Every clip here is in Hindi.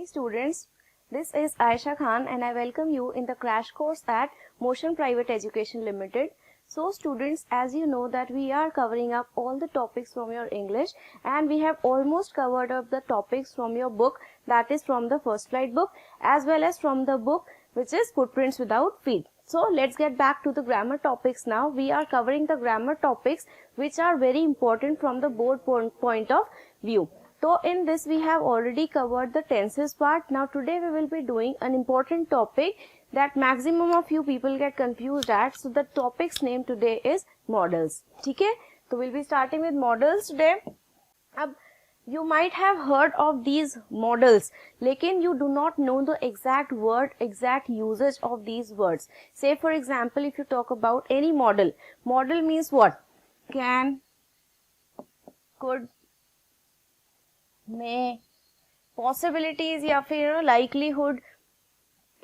students, this is Aisha Khan and I welcome you in the crash course at Motion Private Education Limited. So students, as you know that we are covering up all the topics from your English and we have almost covered up the topics from your book, that is from the First Flight book as well as from the book which is Footprints Without Feet. So let's get back to the grammar topics now. We are covering the grammar topics which are very important from the board point of view. So in this we have already covered the tenses part. Now today we will be doing an important topic that maximum of you people get confused at. So the topic's name today is modals. Okay? So we'll be starting with modals today. You might have heard of these modals, लेकिन you do not know the exact word, exact usage of these words. Say for example, if you talk about any modal, modal means what? Can, could, may, possibilities या फिर likelihood,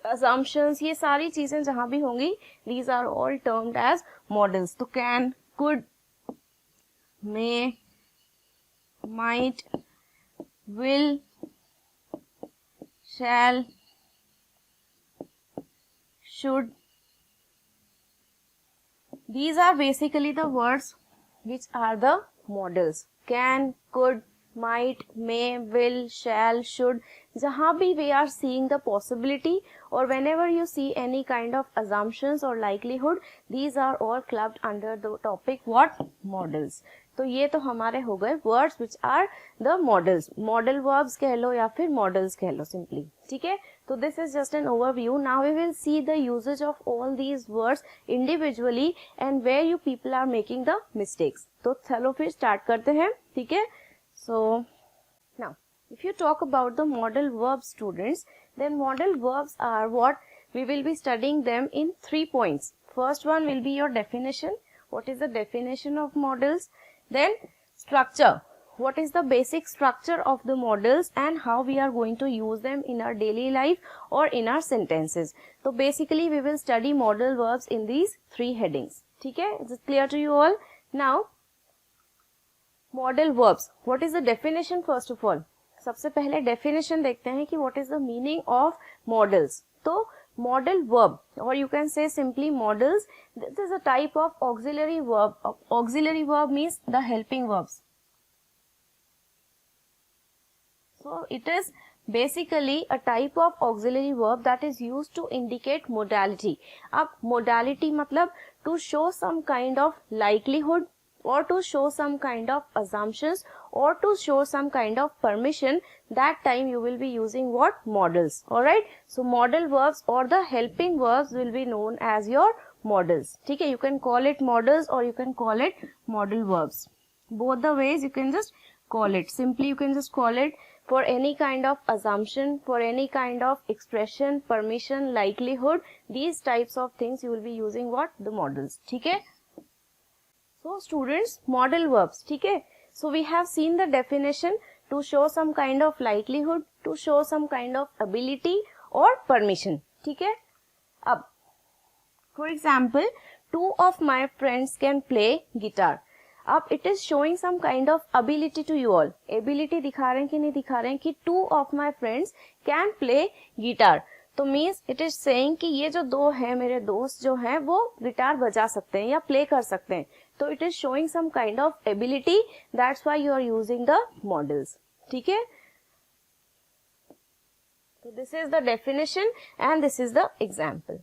assumptions, ये सारी चीजें जहाँ भी होंगी, these are all termed as modals. तो can, could, may, might, will, shall, should. These are basically the words which are the modals. Can, could, might, may, will, shall, should. जहाँ भी we are seeing the possibility or whenever you see any kind of assumptions or likelihood, these are all clubbed under the topic what? Modals. तो ये तो हमारे हो गए words which are the modals. Modal verbs कह लो या फिर modals कह लो simply. ठीक है? तो this is just an overview. Now we will see the usage of all these words individually and where you people are making the mistakes. तो चलो फिर start करते हैं. ठीक है? So now if you talk about the modal verbs students, then modal verbs are what? We will be studying them in 3 points. First one will be your definition. What is the definition of modals? Then structure. What is the basic structure of the modals and how we are going to use them in our daily life or in our sentences. So basically we will study modal verbs in these 3 headings. ठीक है? Is it clear to you all? Now modal verbs. What is the definition first of all? सबसे पहले definition देखते हैं कि what is the meaning of modals. तो modal verb or you can say simply modals, this is a type of auxiliary verb. Auxiliary verb means the helping verbs. So it is basically a type of auxiliary verb that is used to indicate modality. अब modality मतलब to show some kind of likelihood or to show some kind of assumptions or to show some kind of permission. That time you will be using what? Modals. Alright. So modal verbs or the helping verbs will be known as your modals. ठीक है? You can call it modals or you can call it modal verbs. Both the ways you can just call it. Simply you can just call it for any kind of assumption, for any kind of expression, permission, likelihood. These types of things you will be using what? The modals. ठीक है? So students, modal verbs. ठीक है? So we have seen the definition to show some kind of likelihood, to show some kind of ability or permission. ठीक है? अब for example, 2 of my friends can play guitar. अब it is showing some kind of ability to you all. Ability दिखा रहे हैं कि नहीं दिखा रहे हैं कि 2 of my friends can play guitar. तो मीन्स इट इज सेइंग कि ये जो 2 हैं मेरे दोस्त जो हैं वो गिटार बजा सकते हैं या प्ले कर सकते हैं. तो it is showing some kind of ability. That's why you are using the modals. ठीक है? तो this is the definition and this is the example.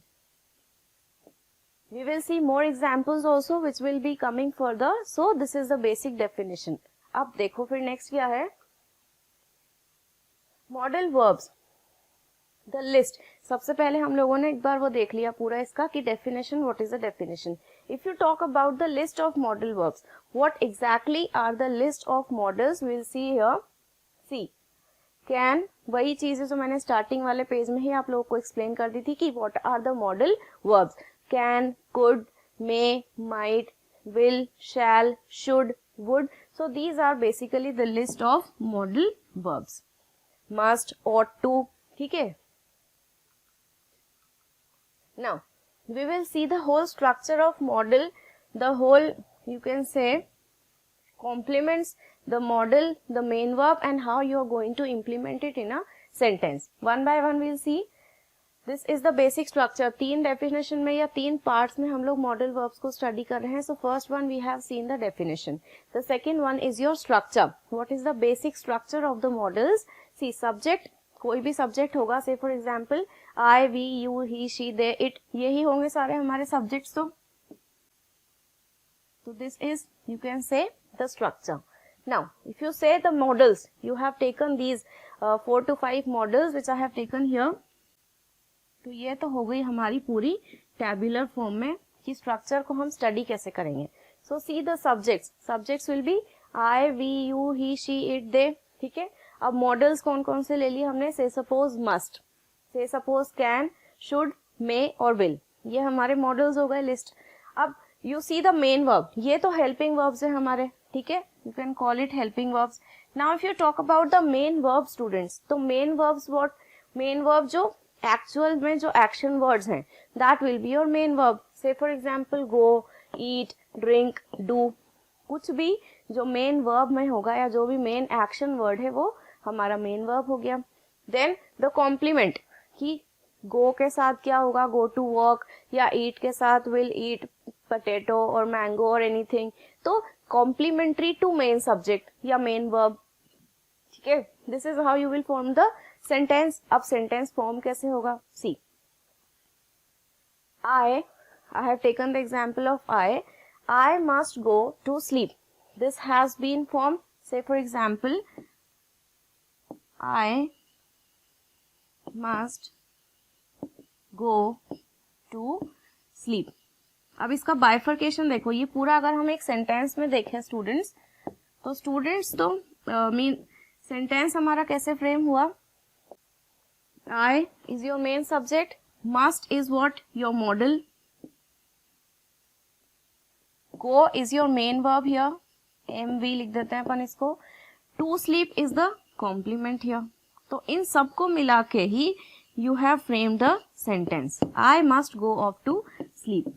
We will see more examples also which will be coming further. So this is the basic definition. अब देखो फिर next क्या है? Modal verbs. The list. सबसे पहले हम लोगों ने एक बार वो देख लिया पूरा इसका कि definition, what is the definition. If you talk about the list of modal verbs, what exactly are the list of modals? We will see here. See. Can, वही चीजें जो मैंने स्टार्टिंग वाले पेज में ही आप लोगों को एक्सप्लेन कर दी थी कि what are the modal verbs. Can, could, may, might, will, shall, should, would. So these are basically the list of modal verbs. Must, ought to. ठीक है? Now we will see the whole structure of modal, the whole you can say complements, the modal, the main verb and how you are going to implement it in a sentence. One by one we'll see. This is the basic structure. 3 definition में या 3 पार्ट्स में हम लोग मॉडल वर्ब्स को स्टडी कर रहे हैं. So first one we have seen the definition. The second one is your structure. What is the basic structure of the modals? See, subject, कोई भी सब्जेक्ट होगा, say for example I, we, you, he, she, they, it, यही होंगे सारे हमारे सब्जेक्ट्स. तो this is, you can say, the structure. Now if you say the models, you have taken these 4 to 5 models which I have taken here. तो ये तो हो गई हमारी पूरी टेबुलर फॉर्म में कि स्ट्रक्चर को हम स्टडी कैसे करेंगे. So see the subjects. Subjects will be I, we, you, he, she, it, they. ठीक है. अब मॉडल्स कौन कौन से ले लिए हमने? Say suppose must, say suppose can, should, may और विल. ये हमारे मॉडल्स हो गए लिस्ट. अब you see the main verb. ये तो हेल्पिंग वर्ब्स है हमारे. ठीक है, you can call it helping verbs. Now if you talk about the main verb students, तो main verbs what? Main verb जो एक्चुअल में जो एक्शन वर्ड्स हैं, that will be your main verb. Say for example go, eat, drink, do, कुछ भी जो मेन वर्ब में होगा या जो भी मेन एक्शन वर्ड है वो हमारा मेन वर्ब हो गया. देन द कॉम्प्लीमेंट, कि गो के साथ क्या होगा? Go to work. या ईट के साथ will eat potato or mango or anything. तो complementary to main subject या main verb. ठीक है, this is how you will form the sentence. अब sentence form कैसे होगा? See, I have taken the example of I must go to sleep. This has been formed. Say for example, I must go to sleep. अब इसका बाइफर्केशन देखो. ये पूरा अगर हम एक सेंटेंस में देखें स्टूडेंट्स, तो मीन सेंटेंस हमारा कैसे फ्रेम हुआ? I is your main subject, must is what? Your model, go is your main verb here, एम वी लिख देते हैं अपन इसको. To sleep is the complement here. तो इन सबको मिला के ही you have frame the sentence. I must go off to sleep.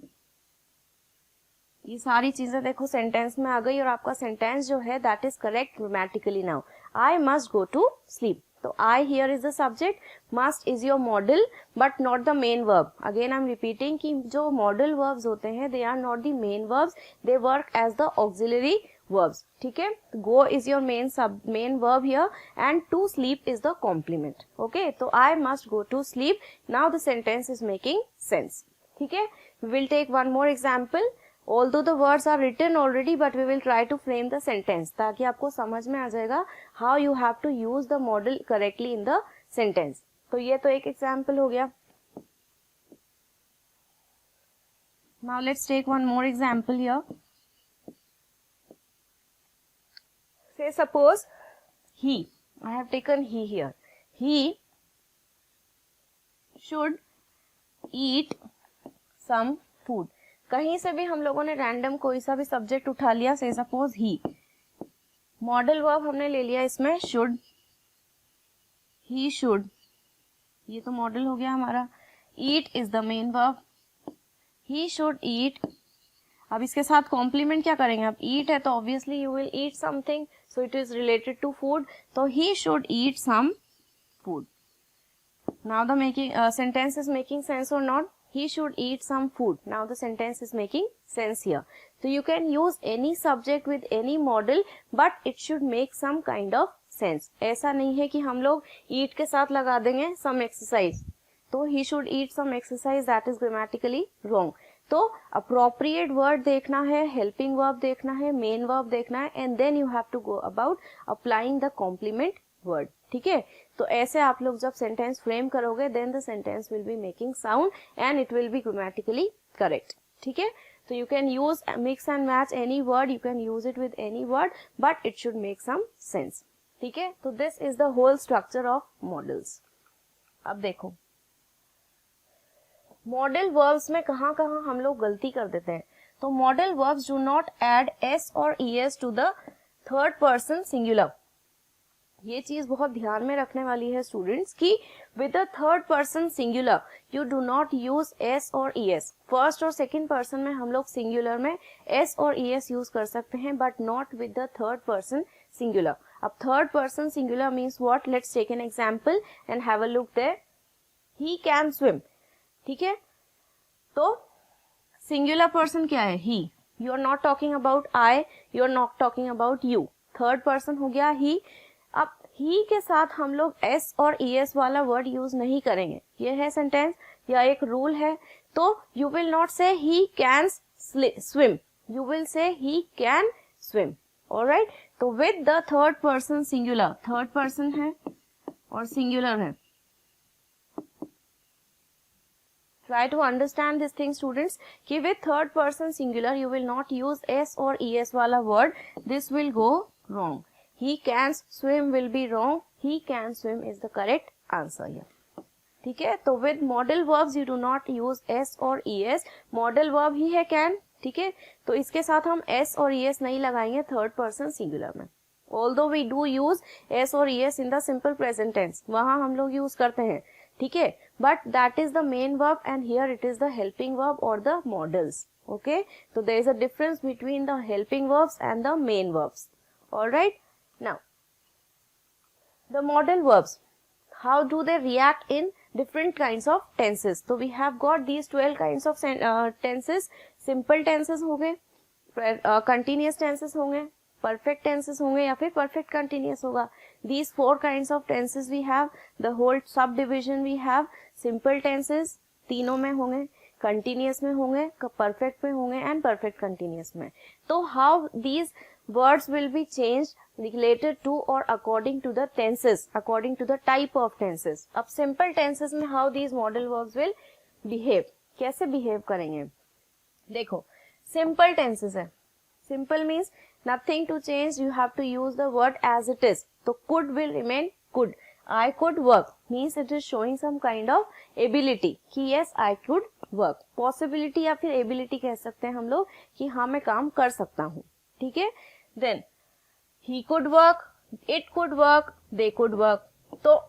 ये सारी चीजें देखो सेंटेंस में आ गई और आपका सेंटेंस जो है that is correct grammatically. Now I must go to sleep. तो I here is the subject, must is your model but not the main verb. Again I am repeating कि जो मॉडल वर्ब्स होते हैं they are not the main verbs, they work as the auxiliary verbs. ठीक है, go is your main verb here and to sleep is the complement. Okay, तो I must go to sleep. Now the sentence is making sense. ठीक है, we will take one more example. Although the words are written already, but we will try to frame the sentence ताकि आपको समझ में आ जाएगा how you have to use the model correctly in the sentence. तो ये तो एक example हो गया. Now let's take one more example here. Say suppose he. I have taken he here. He should eat some food. कहीं से भी हम लोगों ने रैंडम कोई सा भी सब्जेक्ट उठा लिया. से सपोज ही, मॉडल वर्ब हमने ले लिया इसमें शुड, ही शुड, ये तो मॉडल हो गया हमारा. Eat is the main verb, he should ईट. अब इसके साथ कॉम्प्लीमेंट क्या करेंगे? अब ईट है तो obviously you will eat something, so it is related to food. तो he should eat some food. Now the making sentence is making sense or not? He should eat some food. Now the sentence is making sense here. So you can use any subject with any model, but it should make some kind of sense. ऐसा नहीं है कि हम लोग eat के साथ लगा देंगे some exercise. तो he should eat some exercise, that is grammatically wrong. तो appropriate word देखना है, helping verb देखना है, main verb देखना है, and then you have to go about applying the complement word. ठीक है, तो ऐसे आप लोग जब सेंटेंस फ्रेम करोगे then the sentence will be making sound and it will be grammatically correct. ठीक है, तो you can use mix and match any word, you can use it with any word, but it should make some sense. ठीक है, तो this is the whole structure of modals. अब देखो मॉडल वर्ब्स में कहाँ कहाँ हम लोग गलती कर देते हैं. तो model verbs do not add S or ES to the third person singular. ये चीज बहुत ध्यान में रखने वाली है स्टूडेंट्स कि with the third person singular you do not use S or ES. First और सेकंड पर्सन में हम लोग सिंगुलर में एस और ईएस यूज कर सकते हैं but not with the third person singular. अब third person singular means what, let's take an example and have a look there. He can swim. ठीक है, तो सिंगुलर पर्सन क्या है? He. You are not talking about I, you are not talking about you. Third person हो गया ही. अब ही के साथ हम लोग एस और ईएस वाला वर्ड यूज नहीं करेंगे. ये है सेंटेंस या एक रूल है. तो you will not say he can swim, you will say he can swim. Alright, तो with the third person singular, third person है और सिंगुलर है. Try to understand this thing students कि with third person singular you will not use s or es वाला word, this will go wrong. He can swim will be wrong, he can swim is the correct answer here. ठीक है, तो with modal verbs you do not use s or es, modal verb ही है can. ठीक है, तो इसके साथ हम s और es नहीं लगाएंगे third person singular में. Although we do use s और es in the simple present tense, वहाँ हम लोग यूज करते हैं. ठीक है, but that is the main verb and here it is the helping verb or the modals. Okay, so there is a difference between the helping verbs and the main verbs. All right, now the modal verbs, how do they react in different kinds of tenses? So we have got these 12 kinds of tenses. Simple tenses होंगे, continuous tenses होंगे, perfect tenses होंगे या फिर perfect continuous होगा. These 4 kinds of tenses we have, the whole subdivision we have. Simple tenses तीनों में होंगे, continuous में होंगे, perfect में होंगे and perfect continuous में. तो how these words will be changed related to or according to the tenses, according to the type of tenses. अब simple tenses में how these modal verbs will behave, कैसे behave करेंगे? देखो, simple tenses है. Simple means nothing to change, you have to use the word as it is. So could will remain could. I could work means it is showing some kind of ability कि yes I could work. Possibility या फिर ability कह सकते हैं हम लोग कि हाँ मैं काम कर सकता हूँ. ठीक है, then he could work, it could work, they could work. तो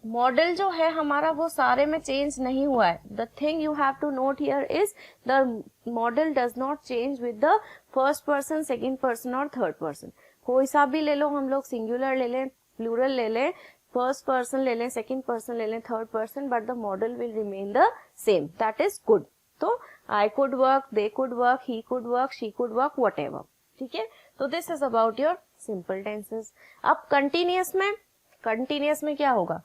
मॉडल जो है हमारा वो सारे में चेंज नहीं हुआ है. The thing you have to note here is the modal does not change with the first person, second person और थर्ड पर्सन. कोई सा भी ले लो, हम लोग सिंगुलर ले लें, प्लूरल ले लें, फर्स्ट पर्सन ले लें, सेकंड पर्सन ले लें, third person, but the modal will remain the same, that is could. तो I could work, they could work, he could work, she could work, whatever. ठीक है, तो this is about your simple tenses. अब कंटिन्यूअस में क्या होगा?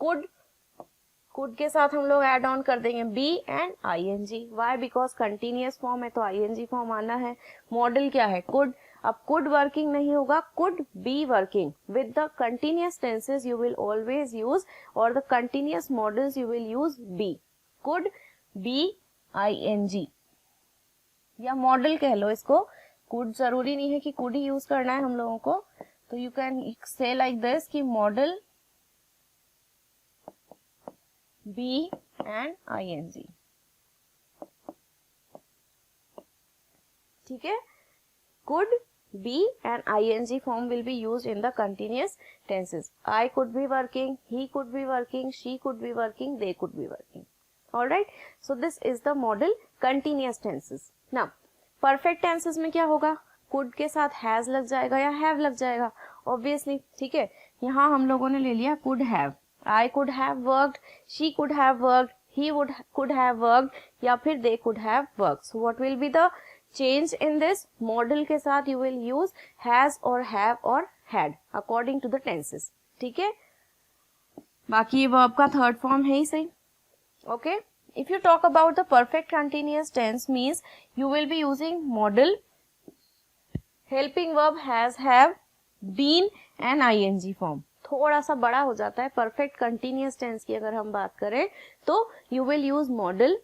कुड के साथ हम लोग ऐड ऑन कर देंगे be and ING. Why? Because continuous form है तो आईएनजी फॉर्म आना है. मॉडल क्या है? कुड. अब कुड वर्किंग नहीं होगा, could be working. With the continuous tenses you will always use, और the continuous modals you will use be. Could be ING या मॉडल कह लो इसको. कुड जरूरी नहीं है कि कुड ही यूज करना है हम लोगों को, तो यू कैन से लाइक दिस कि मॉडल बी एंड आईएनजी. ठीक है, could be and ing form will be used in the continuous tenses. I could be working, he could be working, she could be working, they could be working. All right, so this is the model continuous tenses. Now perfect tenses में क्या होगा? could के साथ has लग जाएगा या have लग जाएगा obviously. ठीक है, यहाँ हम लोगों ने ले लिया could have. I could have worked, she could have worked, he could have worked या फिर they could have worked. So what will be the change in this? Model के साथ you will use has or have or had according to the tenses. ठीक है, बाकी ये verb का third form है ही सही. Okay, if you talk about the perfect continuous tense means you will be using model, helping verb has, have, been and ing form. थोड़ा सा बड़ा हो जाता है. परफेक्ट कंटिन्यूअस टेंस की अगर हम बात करें तो you will use modal,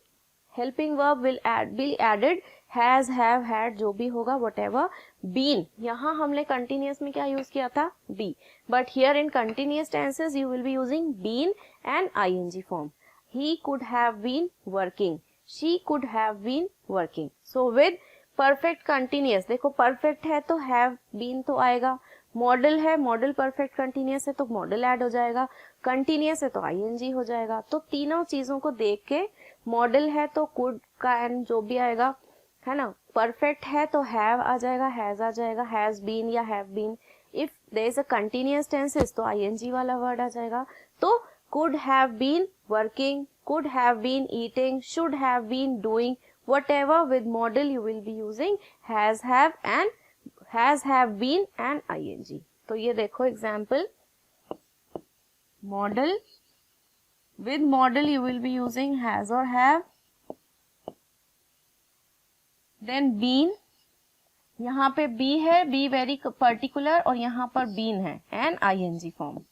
helping verb will be added, has, have, had जो भी होगा व्हाटएवर. बीन, यहाँ हमने कंटिन्यूअस में क्या यूज किया था? Be. But here in continuous tenses you will be using been and ING form. He could have been working, she could have been working. So with perfect continuous, देखो परफेक्ट है तो हैव बीन तो आएगा, मॉडल है, मॉडल परफेक्ट कंटिन्यूअस है तो मॉडल ऐड हो जाएगा, कंटिन्यूअस है तो आईएनजी हो जाएगा. तो तीनों चीजों को देख के, मॉडल है तो कुड का एंड जो भी आएगा है ना, परफेक्ट है तो हैव आ जाएगा, हैज आ जाएगा, हैज बीन या have been, if there is a continuous tenses तो ing वाला वर्ड आ जाएगा. तो could have been working, could have been eating, should have been doing, whatever with model you will be using has have been and ing. तो ये देखो example, model, with model you will be using has or have, then been, यहाँ पे be है, be very particular, और यहाँ पर been है and ing form.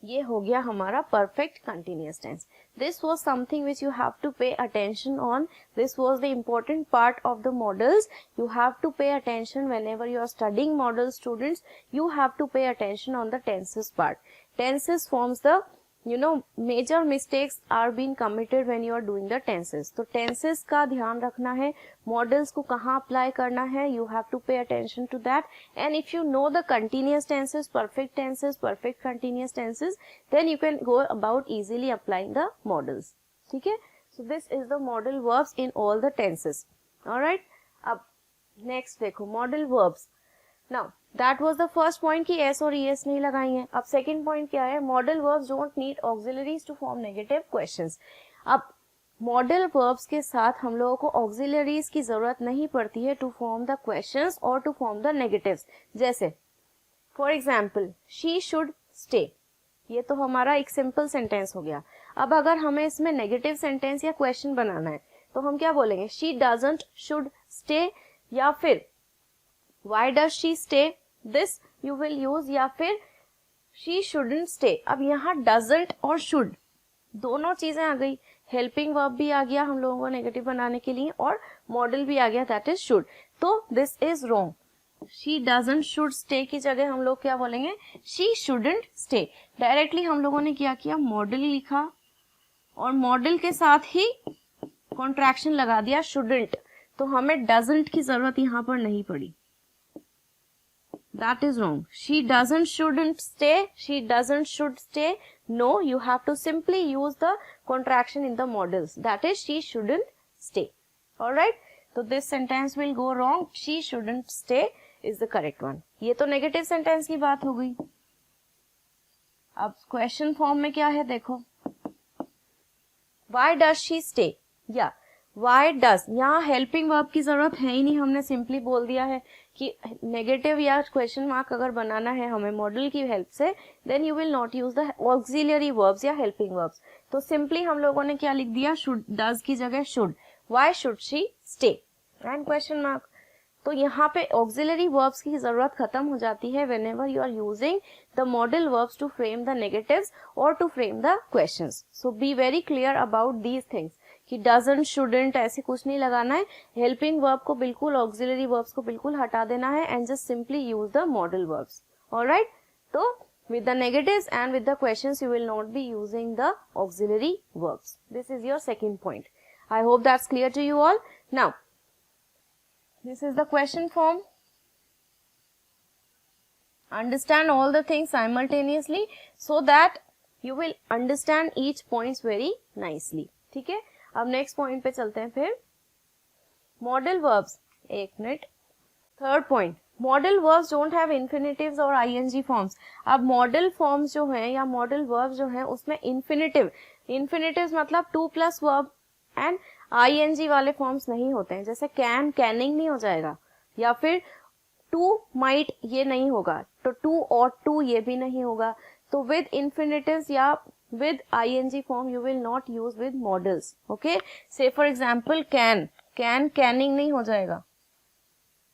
ये हो गया हमारा perfect continuous tense. This was something which you have to pay attention on. This was the important part of the models. You have to pay attention whenever you are studying model, students. You have to pay attention on the tenses part. Tenses forms the major mistakes are being committed when you are doing the tenses. तो tenses का ध्यान रखना है, models को कहाँ apply करना है, you have to pay attention to that. And if you know the continuous tenses, perfect continuous tenses, then you can go about easily applying the models. ठीक है? So this is the modal verbs in all the tenses. Alright? अब next देखो modal verbs. Now that was the first point कि s और es नहीं लगाई हैं. अब second point क्या है? Modal verbs don't need auxiliaries to form negative questions. अब modal verbs के साथ हम लोगों को auxiliaries की जरूरत नहीं पड़ती है to form the questions or to form the negatives. जैसे for example, she should stay. ये तो हमारा एक सिंपल सेंटेंस हो गया. अब अगर हमें इसमें नेगेटिव सेंटेंस या क्वेश्चन बनाना है तो हम क्या बोलेंगे? she doesn't should stay, या फिर why does she stay, this you will use, या फिर she shouldn't stay. अब यहाँ doesn't और should दोनों चीजें आ गई, हेल्पिंग वर्ब भी आ गया हम लोगों को नेगेटिव बनाने के लिए और मॉडल भी आ गया, दैट इज should. तो this is wrong. she doesn't should stay की जगह हम लोग क्या बोलेंगे? she shouldn't stay. डायरेक्टली हम लोगों ने क्या किया? मॉडल लिखा और मॉडल के साथ ही कॉन्ट्रैक्शन लगा दिया shouldn't. तो हमें doesn't की जरूरत यहाँ पर नहीं पड़ी. That is wrong. She doesn't shouldn't stay. She doesn't should stay. No, you have to simply use the contraction in the models. That is she shouldn't stay. Alright? So this sentence will go wrong. She shouldn't stay is the correct one. ये तो negative sentence की बात हो गई. अब question form में क्या है देखो. Why does she stay? Yeah. Why does, यहाँ हेल्पिंग वर्ब की जरूरत है ही नहीं, हमने सिंपली बोल दिया है कि नेगेटिव या क्वेश्चन मार्क अगर बनाना है हमें मॉडल की हेल्प से, then you will not use the auxiliary verbs या हेल्पिंग वर्ब्स. तो सिंपली हम लोगों ने क्या लिख दिया? शुड, डज की जगह should. Why should she stay and question mark. तो यहाँ पे ऑक्सिलियरी वर्ब्स की जरूरत खत्म हो जाती है whenever you are using the modal verbs to frame the negatives और to frame the questions. So be very clear about these things कि डजंट शुडंट ऐसे कुछ नहीं लगाना है. हेल्पिंग वर्ब को बिल्कुल, ऑक्सिलरी वर्ब्स को बिल्कुल हटा देना है and just simply use the modal verbs. Alright? तो with the negatives and with the questions you will not be using the auxiliary verbs. This is your second point. I hope that's clear to you all. Now this is the question form. Understand all the things simultaneously so that you will understand each points very nicely. ठीक है? अब नेक्स्ट पॉइंट पे चलते हैं फिर. मॉडल वर्ब्स, एक minute. Third point, modal verbs don't have infinitives और आईएनजी फॉर्म्स. अब मॉडल फॉर्म्स जो हैं या मॉडल वर्ब्स जो हैं उसमें इन्फिनेटिव्स मतलब to plus verb and ING वाले फॉर्म्स नहीं होते हैं. जैसे कैन, कैनिंग नहीं हो जाएगा, या फिर टू, माइट ये नहीं होगा, तो टू और टू ये भी नहीं होगा. तो विद इन्फिनेटिव्स या with ing form you will not use with models. Okay, say for example can, canning नहीं हो जाएगा,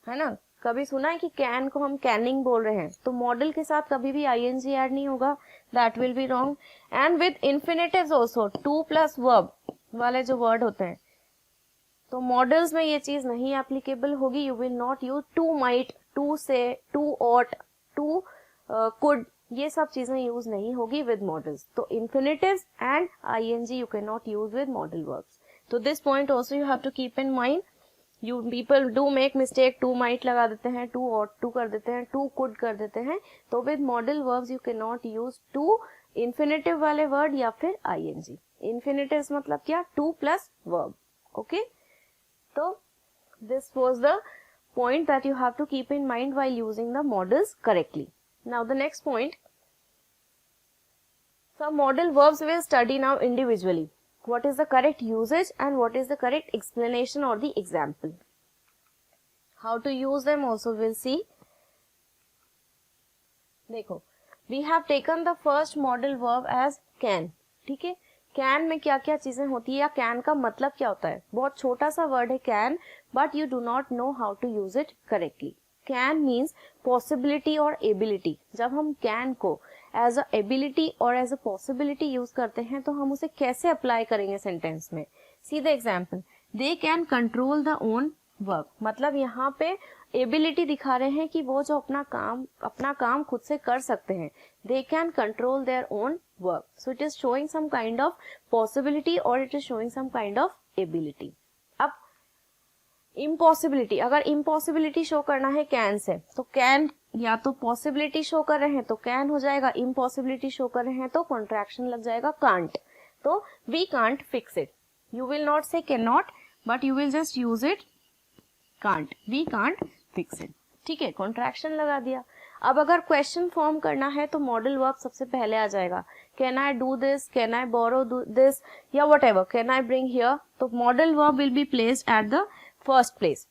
है ना? कभी सुना है कि can को हम canning बोल रहे हैं, तो model के साथ कभी भी ing ऐड नहीं होगा, that will be wrong. And with infinitives also, to plus verb वाले जो word होते हैं, तो models में ये चीज नहीं applicable होगी. You will not use to might, to say, to ought, to could, ये सब चीजें यूज नहीं होगी विद मॉडल्स. तो infinitives and ING you can not use with modal verbs. तो this point also you have to keep in mind. You people do make mistake, to might लगा देते हैं, टू ऑट टू कर देते हैं, टू कुड कर देते हैं. तो with modal verbs you can not use to infinitive वाले वर्ड या फिर आईएनजी. इन्फिनेटिव्स मतलब क्या? To plus verb. ओके, तो this was the point that you have to keep in mind while using the models correctly. Now the next point, some modal verbs we'll study now individually. What is the correct usage and what is the correct explanation or the example. How to use them also we'll see. देखो, we have taken the first modal verb as can. ठीक है, कैन में क्या क्या चीजें होती है या कैन का मतलब क्या होता है. बहुत छोटा सा वर्ड है can, but you do not know how to use it correctly. Can means possibility और एबिलिटी. जब हम कैन को एज अ एबिलिटी और एज अ पॉसिबिलिटी यूज करते हैं तो हम उसे कैसे अप्लाई करेंगे सेंटेंस में. See the example, they can control the own work. मतलब यहाँ पे एबिलिटी दिखा रहे हैं कि वो जो अपना काम खुद से कर सकते हैं. They can control their own work. So it is showing some kind of possibility और it is showing some kind of ability. अब इम्पॉसिबिलिटी, अगर इम्पॉसिबिलिटी शो करना है कैन से तो कैन, या तो पॉसिबिलिटी शो कर रहे हैं तो कैन हो जाएगा, इम्पॉसिबिलिटी शो कर रहे हैं तो कॉन्ट्रैक्शन लग जाएगा कांट. तो we can't fix it. You will not say can not, but you will just use it can't. We can't fix it. ठीक है, कॉन्ट्रैक्शन लगा दिया. अब अगर क्वेश्चन फॉर्म करना है तो मॉडल वर्ब सबसे पहले आ जाएगा. Can I do this, can I borrow this, या whatever, can I bring here. तो modal verb will be placed at the first place.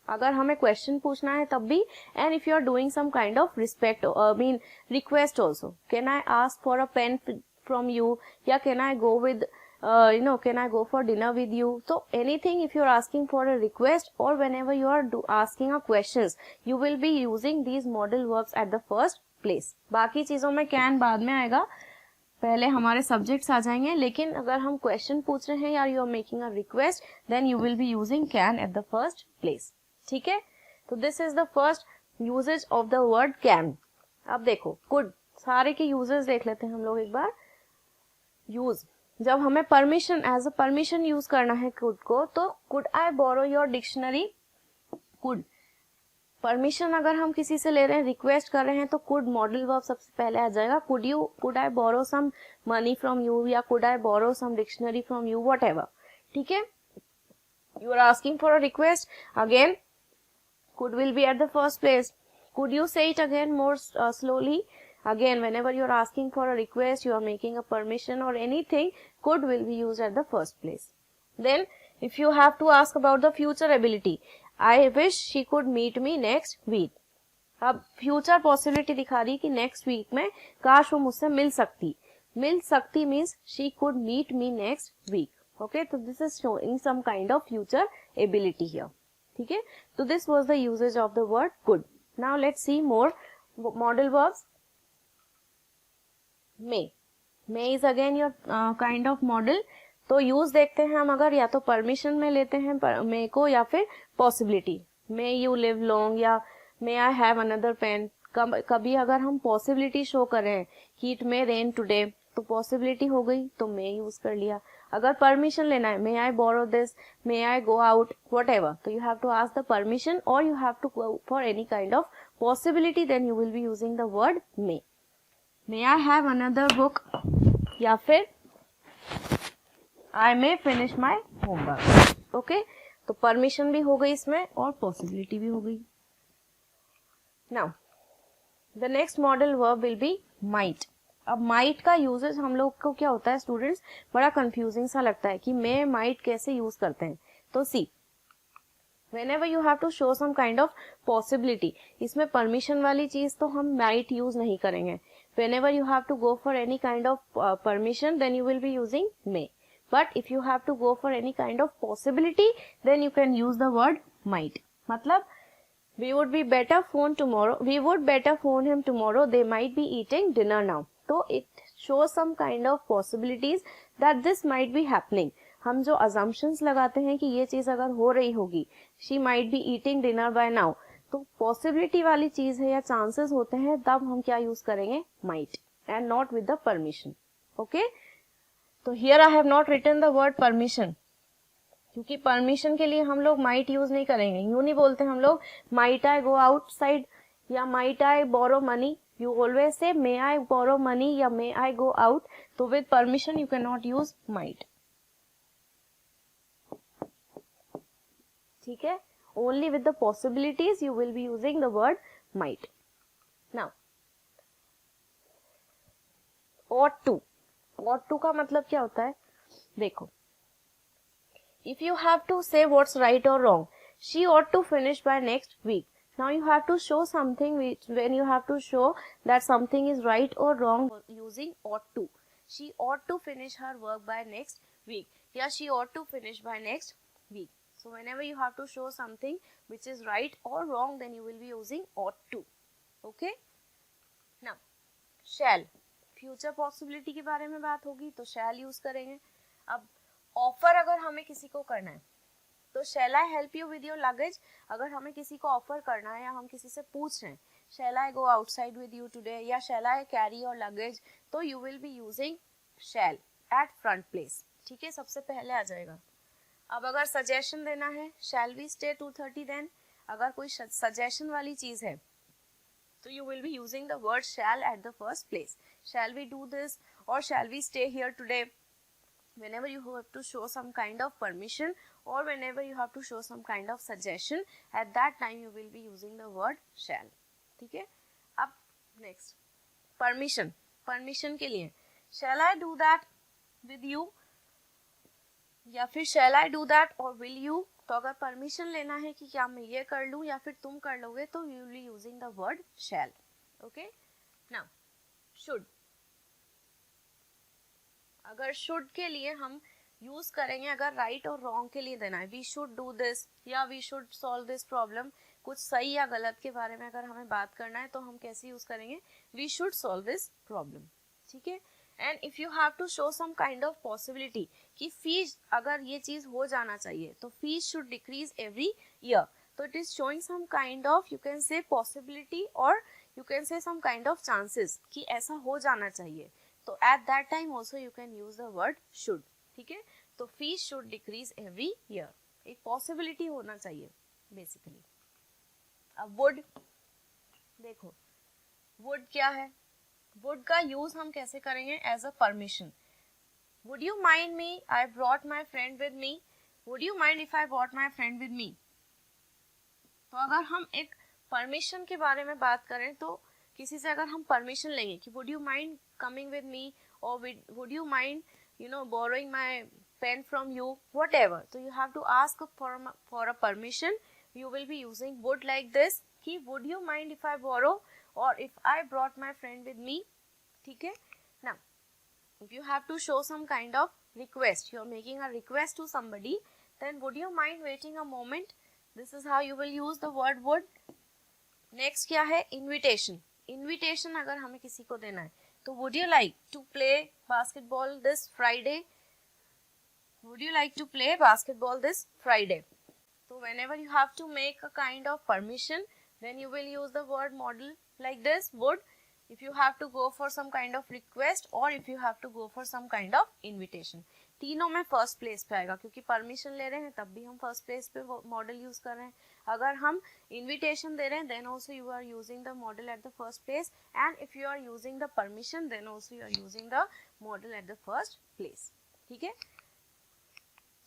अगर हमें क्वेश्चन पूछना है तब भी, and if you are doing some kind of respect mean request also, can I ask for a pen from you, या can I go with can I go for dinner with you. So anything, if you are asking for a request or whenever you are asking a questions, you will be using these modal verbs at the first place. बाकी चीजों में can बाद में आएगा, पहले हमारे subjects आ जाएंगे. लेकिन अगर हम question पूछ रहे हैं या you are making a request, then you will be using can at the first place. ठीक है, तो this is the first usage of the word can. अब देखो could, सारे के uses देख लेते हैं हम लोग एक बार. use, जब हमें permission, as a permission use करना है कुड को, तो could I borrow your dictionary. Could permission अगर हम किसी से ले रहे हैं, रिक्वेस्ट कर रहे हैं, तो कुड मॉडल वर्ब सबसे पहले आ जाएगा. Could I borrow some money from you, या could I borrow some dictionary from you, whatever. ठीक है, you are asking for a request, again could will be at the first place. Could you say it again more slowly. Again, whenever you are asking for a request, you are making a permission or anything, could will be used at the first place. Then, if you have to ask about the future ability, I wish she could meet me next week. अब future possibility दिखा रही कि next week में काश वो मुझसे मिल सकती. मिल सकती means she could meet me next week. Okay, so this is showing some kind of future ability here. ठीक है, so this was the usage of the word could. Now let's see more modal verbs. may is again your kind of model. तो यूज देखते हैं हम, अगर या तो परमिशन में लेते हैं may को, या फिर possibility, may you live long, या may I have another pen. कभी अगर हम पॉसिबिलिटी शो कर रहे हैं कि it may rain today, तो पॉसिबिलिटी हो गई तो may यूज कर लिया. अगर परमिशन लेना है, may I borrow this, may I go out, whatever, तो you have to ask the permission or you have to go for any kind of possibility, then you will be using the word may. May I have another book, या फिर I may finish my homework. Okay, तो परमिशन भी हो गई इसमें और पॉसिबिलिटी भी हो गई. Now, the next modal verb will be might. अब might का यूजेज हम लोग को क्या होता है स्टूडेंट्स, बड़ा कंफ्यूजिंग सा लगता है कि may might कैसे यूज करते हैं. तो सी, whenever you have to show some kind of possibility, इसमें परमिशन वाली चीज तो हम might यूज नहीं करेंगे. Whenever you have to go for any kind of permission, then you will be using may. But if you have to go for any kind of possibility, then you can use the word might. मतलब we would better phone him tomorrow. They might be eating dinner now. So it shows some kind of possibilities that this might be happening. हम जो assumptions लगाते हैं कि ये चीज अगर हो रही होगी, she might be eating dinner by now, तो पॉसिबिलिटी वाली चीज है या चांसेस होते हैं, तब हम क्या यूज करेंगे, might, and not with the permission. Okay, तो here I have not written the word permission, क्योंकि परमिशन के लिए हम लोग माइट यूज नहीं करेंगे. यूं नहीं बोलते हम लोग माइट आई गो आउटसाइड या might I borrow money. You always say may I borrow money या मे आई गो आउट. तो with permission you can not use might. ठीक है, only with the possibilities you will be using the word might. Now ought to का मतलब क्या होता है? देखो, if you have to say what's right or wrong, she ought to finish by next week. Now you have to show something which, when you have to show that something is right or wrong, using ought to. She ought to finish her work by next week. Yeah, she ought to finish by next week. So whenever you have to show something which is right or wrong, then you will be using ought to. Okay? Now, shall. Future possibility के बारे में बात होगी तो शैल यूज करेंगे. अब ऑफर अगर हमें किसी को करना है तो shall I help you with your luggage. अगर हमें किसी को ऑफर करना है या हम किसी से पूछ रहे हैं shall I go outside with you today या shall I carry your luggage, तो you will be using shall at front place. ठीक है, सबसे पहले आ जाएगा. अब अगर सजेशन देना है शैल वी स्टे 2:30 देन. अगर कोई सजेशन वाली चीज है तो you will be using the word shall at the first place. Shall we do this or shall we stay here today? Whenever you have to show some kind of permission or whenever you have to show some kind of suggestion, at that time you will be using the word shall. ठीक है. अब next, permission के लिए shall I do that with you या फिर shall I do that or will you. तो अगर परमिशन लेना है कि क्या मैं ये कर लूं या फिर तुम कर लोगे तो you will be using the word shall. Okay. Now should. अगर शुड के लिए हम यूज करेंगे, अगर राइट और रॉन्ग के लिए देना है, वी शुड डू दिस या we should solve this problem, कुछ सही या गलत के बारे में अगर हमें बात करना है तो हम कैसे यूज करेंगे? We should solve this problem. ठीक है. And if you have to show some kind of possibility कि फीस, अगर ये चीज हो जाना चाहिए तो fees should decrease every year, तो it is showing some kind of, you can say possibility और you can say some kind of chances कि ऐसा हो जाना चाहिए. तो at that time also you can use the word should. ठीक है. तो fees should decrease every year, एक पॉसिबिलिटी होना चाहिए बेसिकली. अब वुड देखो, वुड क्या है? वुड का यूज हम कैसे करेंगे? As a permission. Would you mind me I brought my friend with me. Would you mind if I brought my friend with me. तो अगर हम एक परमिशन के बारे में बात करें तो किसी से अगर हम परमिशन लेंगे कि would you mind coming with me और would you mind borrowing my pen from you, whatever, तो you have to ask for a permission. You will be using would like this कि would you mind if I borrow or if I brought my friend with me. ठीक है. Now if you have to show some kind of request, you are making a request to somebody, then would you mind waiting a moment? This is how you will use the word would. Next क्या है? invitation अगर हमें किसी को देना है तो would you like to play basketball this Friday? Would you like to play basketball this Friday? So whenever you have to make a kind of permission, then you will use the word model like this, would. If you have to go for some kind of request or if you have to go for some kind of invitation. तीनों में फर्स्ट प्लेस पे आएगा क्योंकि परमिशन ले रहे हैं तब भी हम फर्स्ट प्लेस पे मॉडल यूज कर रहे हैं. अगर हम इन्विटेशन दे रहे हैं then also you are using the modal at the first place, and if you are using the permission then also you are using the modal at the first place. ठीक है.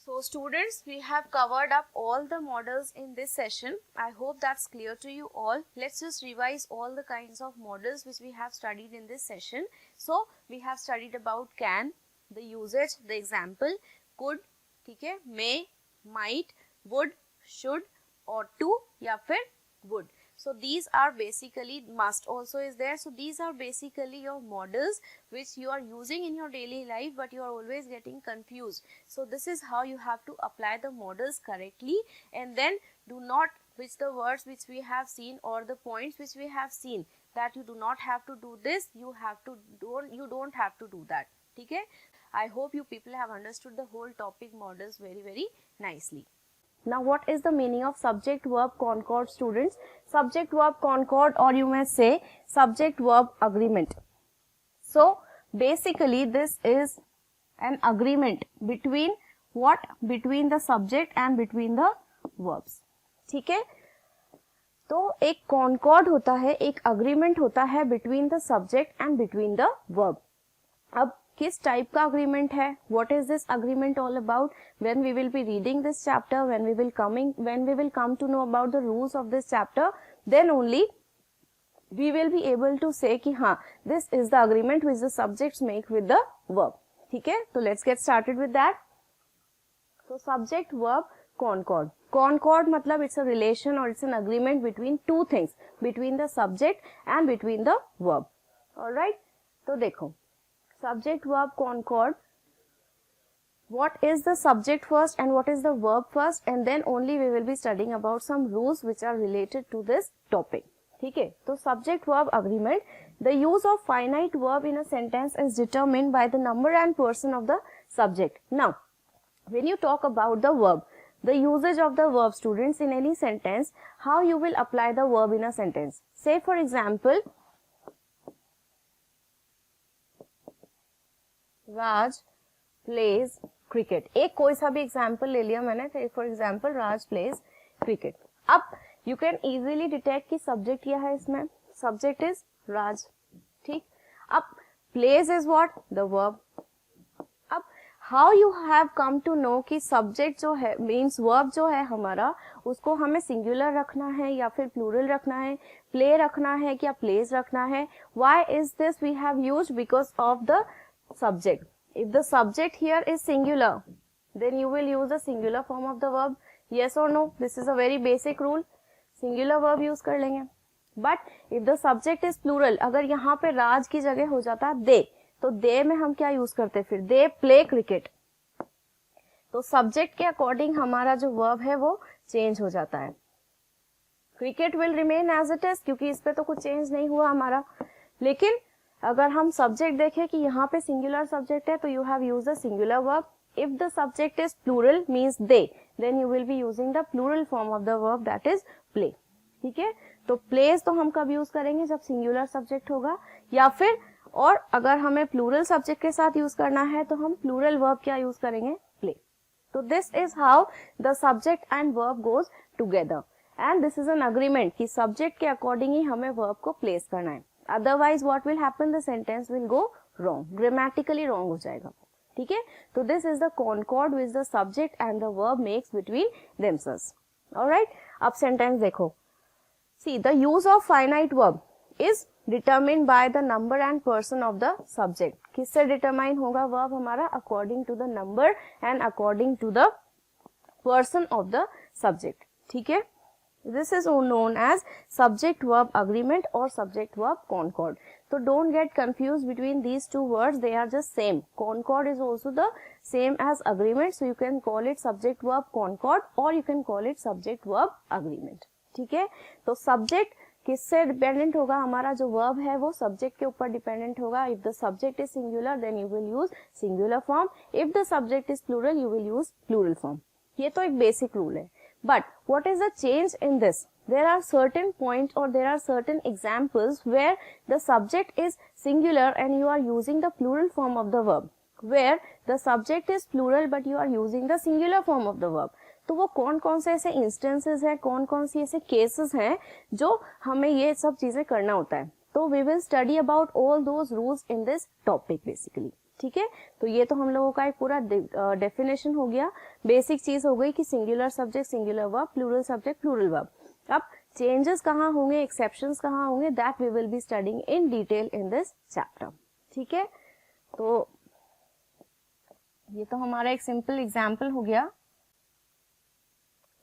So students, we have covered up all the models in this session. I hope that's clear to you all. Let's just revise all the kinds of models which we have studied in this session. So we have studied about can, the usage, the example, could, ठीक है, may, might, would, should, ought to या फिर would. So these are basically, must also is there. So these are basically your models which you are using in your daily life but you are always getting confused. So this is how you have to apply the models correctly, and then do not, which the words which we have seen or the points which we have seen that you do not have to do this, you don't have to do that. ठीक है. I hope you people have understood the whole topic models very nicely. Now what is the meaning of subject verb concord, students? Subject verb concord, or you may say subject verb agreement. So basically this is an agreement between what? Between the subject and between the verbs. ठीक है. तो एक concord होता है, एक agreement होता है between the subject and between the verb. अब किस टाइप का अग्रीमेंट है, what is this agreement all about, when we will be reading this chapter, when we will come to know about the rules of this chapter, then only we will be able to say कि हाँ this is the agreement which the subjects make with the verb. ठीक है, तो let's get started with that. So subject verb concord. Concord मतलब it's a relation or it's an agreement between two things, between the subject and between the verb. Alright, तो देखो subject verb concord. What is the subject first and what is the verb first, and then only we will be studying about some rules which are related to this topic. ठीक है, तो subject verb agreement, the use of finite verb in a sentence is determined by the number and person of the subject. Now when you talk about the verb, the usage of the verb, students, in any sentence, how you will apply the verb in a sentence. Say for example, Raj plays cricket. एक कोई सा भी एग्जाम्पल ले लिया मैंने, for example Raj plays cricket. अब यू कैन इजीली डिटेक्ट कि सब्जेक्ट क्या है इसमें, सब्जेक्ट इज राज. ठीक, अब plays is what, the verb. अब how you have come to know कि सब्जेक्ट जो है मीन्स वर्ब जो है हमारा, उसको हमें सिंगुलर रखना है या फिर प्लूरल रखना है, प्ले रखना है क्या प्लेज रखना है. Why is this we have used, because of the subject. If the subject here is singular, then you will use the singular form of the verb. Yes or no? This is a very basic rule. Singular verb use कर लेंगे. But if the subject is plural, अगर यहाँ पे राज की जगह हो जाता है दे, तो दे में हम क्या यूज करते हैं फिर, दे प्ले क्रिकेट. तो सब्जेक्ट के अकॉर्डिंग हमारा जो वर्ब है वो चेंज हो जाता है. Cricket will remain as it is, क्योंकि इस पे तो कुछ चेंज नहीं हुआ हमारा. लेकिन अगर हम सब्जेक्ट देखें कि यहाँ पे सिंगुलर सब्जेक्ट है, तो you have used the singular verb. If the subject is plural means they, then you will be using the plural form of the verb that is play. ठीक है, तो प्लेस तो हम कब यूज करेंगे, जब सिंगुलर सब्जेक्ट होगा, या फिर और अगर हमें प्लूरल सब्जेक्ट के साथ यूज करना है तो हम प्लूरल वर्ब क्या यूज करेंगे, प्ले. तो this is how the subject and verb goes together, and this is an agreement कि सब्जेक्ट के अकॉर्डिंग ही हमें वर्ब को प्लेस करना है. Otherwise what will happen, the sentence will go wrong, grammatically wrong हो जाएगा. ठीक है, तो this is the concord which the subject and the verb makes between themselves. Alright, अब sentence देखो. See, the use of finite verb is determined by the number and person of the subject. किससे determine होगा verb हमारा, according to the number and according to the person of the subject. ठीक है, this is known as subject verb agreement or subject verb concord. So don't get confused between these two words, they are just same. Concord is also the same as agreement, so you can call it subject verb concord or you can call it subject verb agreement. ठीक है, तो subject किससे डिपेंडेंट होगा, हमारा जो वर्ब है वो सब्जेक्ट के ऊपर डिपेंडेंट होगा. If the subject is singular then you will use singular form, if the subject is plural you will use plural form. ये तो एक बेसिक रूल है. But what is the change in this? There are certain points or there are certain examples where the subject is singular and you are using the plural form of the verb, where the subject is plural but you are using the singular form of the verb. तो वो कौन कौन से ऐसे instances हैं, कौन कौन सी ऐसे cases हैं जो हमें ये सब चीजें करना होता है. तो we will study about all those rules in this topic basically. ठीक है, तो ये तो हम लोगों का एक पूरा डेफिनेशन हो गया, बेसिक चीज हो गई कि singular subject singular verb, plural subject plural verb. अब चेंजेस कहाँ होंगे, एक्सेप्शंस कहाँ होंगे, that we will be studying in detail in this chapter. ठीक है, तो ये तो हमारा एक सिंपल एग्जाम्पल हो गया.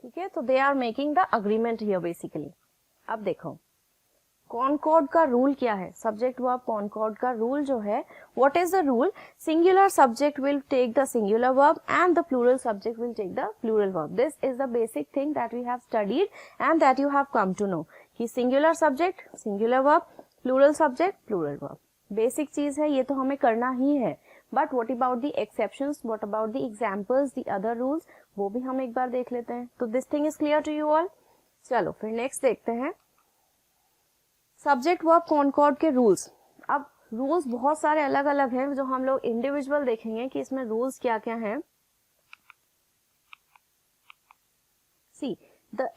ठीक है, तो they are making the agreement here basically. अब देखो कॉनकॉर्ड का रूल क्या है, सब्जेक्ट वर्ब कॉनकॉर्ड का रूल जो है, what is the rule, singular subject will take the singular verb and the plural subject will take the plural verb. This is the basic thing that we have studied and that you have come to know कि singular subject singular verb, plural subject plural verb. Basic चीज है, ये तो हमें करना ही है. But what about the exceptions, what about the examples, the other rules, वो भी हम एक बार देख लेते हैं. तो this thing is clear to you all. चलो फिर नेक्स्ट देखते हैं सब्जेक्ट वर्ब कॉनकॉर्ड के रूल्स. अब रूल्स बहुत सारे अलग अलग हैं जो हम लोग इंडिविजुअल देखेंगे कि इसमें रूल्स क्या क्या हैं. सी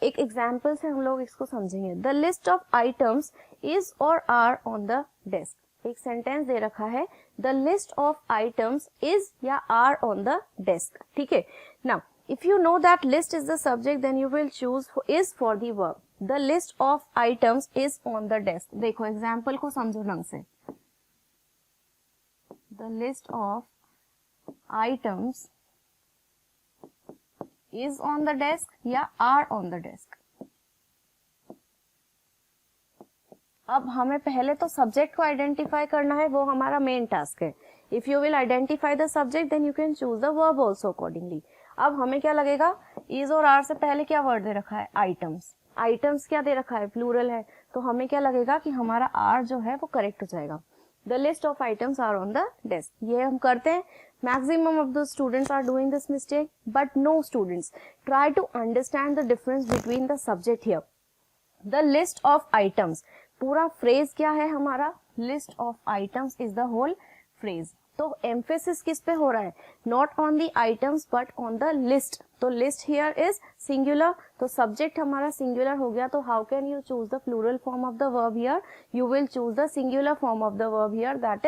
एक एग्जाम्पल से हम लोग इसको समझेंगे. The list of items is और आर ऑन द डेस्क. एक सेंटेंस दे रखा है, the list of items is या आर ऑन द डेस्क. ठीक है, now if you know that list is the subject then you will choose is for the verb. The list of items is on the desk. देखो एग्जाम्पल को समझो ढंग से. The list of items is on the desk या आर ऑन द डेस्क. अब हमें पहले तो सब्जेक्ट को आइडेंटिफाई करना है, वो हमारा मेन टास्क है. If you will identify the subject then you can choose the verb also accordingly. अब हमें क्या लगेगा, इज और आर से पहले क्या वर्ड दे रखा है, आइटम्स. आइटम्स क्या दे रखा है, प्लूरल है, तो हमें क्या लगेगा कि हमारा आर जो है वो करेक्ट हो जाएगा. The list of items are on the desk. ये हम करते हैं. Maximum of the students are doing this mistake, but no students, try to understand the difference between the subject here. The list of items, पूरा फ्रेज क्या है हमारा, list of items is the whole phrase. तो एम्फेसिस किस पे हो रहा है, not on the items but on the list. तो लिस्ट हियर इज सिंगुलर, तो सब्जेक्ट हमारा सिंगुलर हो गया. तो how can you choose the plural form of the verb here, you will choose the singular form of the verb here, that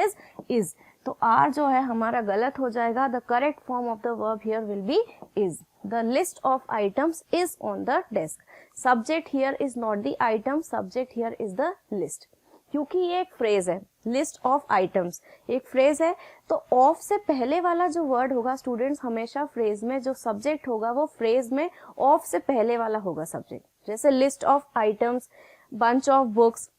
is. तो आर जो है हमारा गलत हो जाएगा. The correct form of the verb here will be is. The list of items is on the desk. Subject here is not the item, subject here is the list. क्योंकि ये एक फ्रेज है, लिस्ट ऑफ आइटम्स एक फ्रेज है, तो ऑफ से पहले वाला जो वर्ड होगा स्टूडेंट्स, हमेशा फ्रेज में जो सब्जेक्ट होगा वो फ्रेज में ऑफ से पहले वाला होगा सब्जेक्ट. जैसे list of items, bunch of books,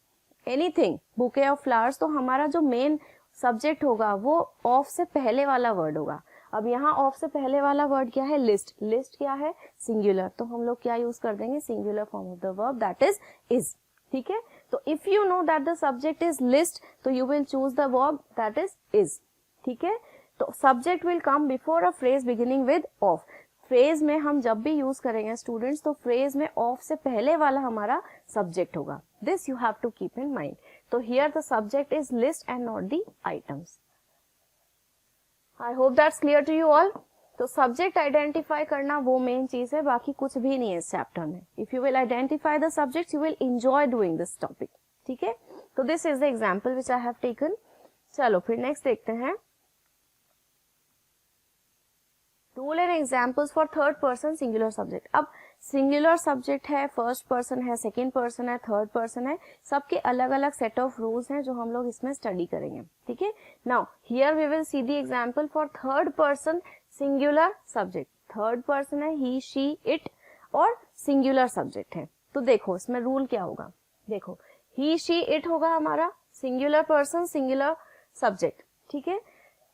anything, bouquet of flowers, तो हमारा जो मेन सब्जेक्ट होगा वो ऑफ से पहले वाला वर्ड होगा. अब यहाँ ऑफ से पहले वाला वर्ड क्या है, लिस्ट. लिस्ट क्या है, सिंगुलर, तो हम लोग क्या यूज कर देंगे, singular form of the verb, that is. ठीक है, तो if you know that the subject is list, तो you will choose the verb that is. ठीक है, तो subject will come before a phrase beginning with of. Phrase में हम जब भी यूज करेंगे स्टूडेंट्स, तो फ्रेज में ऑफ से पहले वाला हमारा सब्जेक्ट होगा. This you have to keep in mind. तो here the subject is list and not the items. I hope that's clear to you all. तो सब्जेक्ट आइडेंटिफाई करना वो मेन चीज है, बाकी कुछ भी नहीं है इस चैप्टर में. If you will identify the subject you will enjoy doing this topic. ठीक है, तो this is the example which I have taken. चलो फिर नेक्स्ट देखते हैं. Rule and examples for third person singular subject. अब सिंगुलर सब्जेक्ट है, फर्स्ट पर्सन है, सेकंड पर्सन है, थर्ड पर्सन है, सबके अलग अलग सेट ऑफ रूल्स हैं जो हम लोग इसमें स्टडी करेंगे. ठीक है, now here we will see the example for third person singular subject. Third person है ही, शी, इट और सिंगुलर सब्जेक्ट है. तो देखो इसमें रूल क्या होगा. देखो ही, शी, इट होगा हमारा सिंगुलर पर्सन सिंगुलर सब्जेक्ट. ठीक है,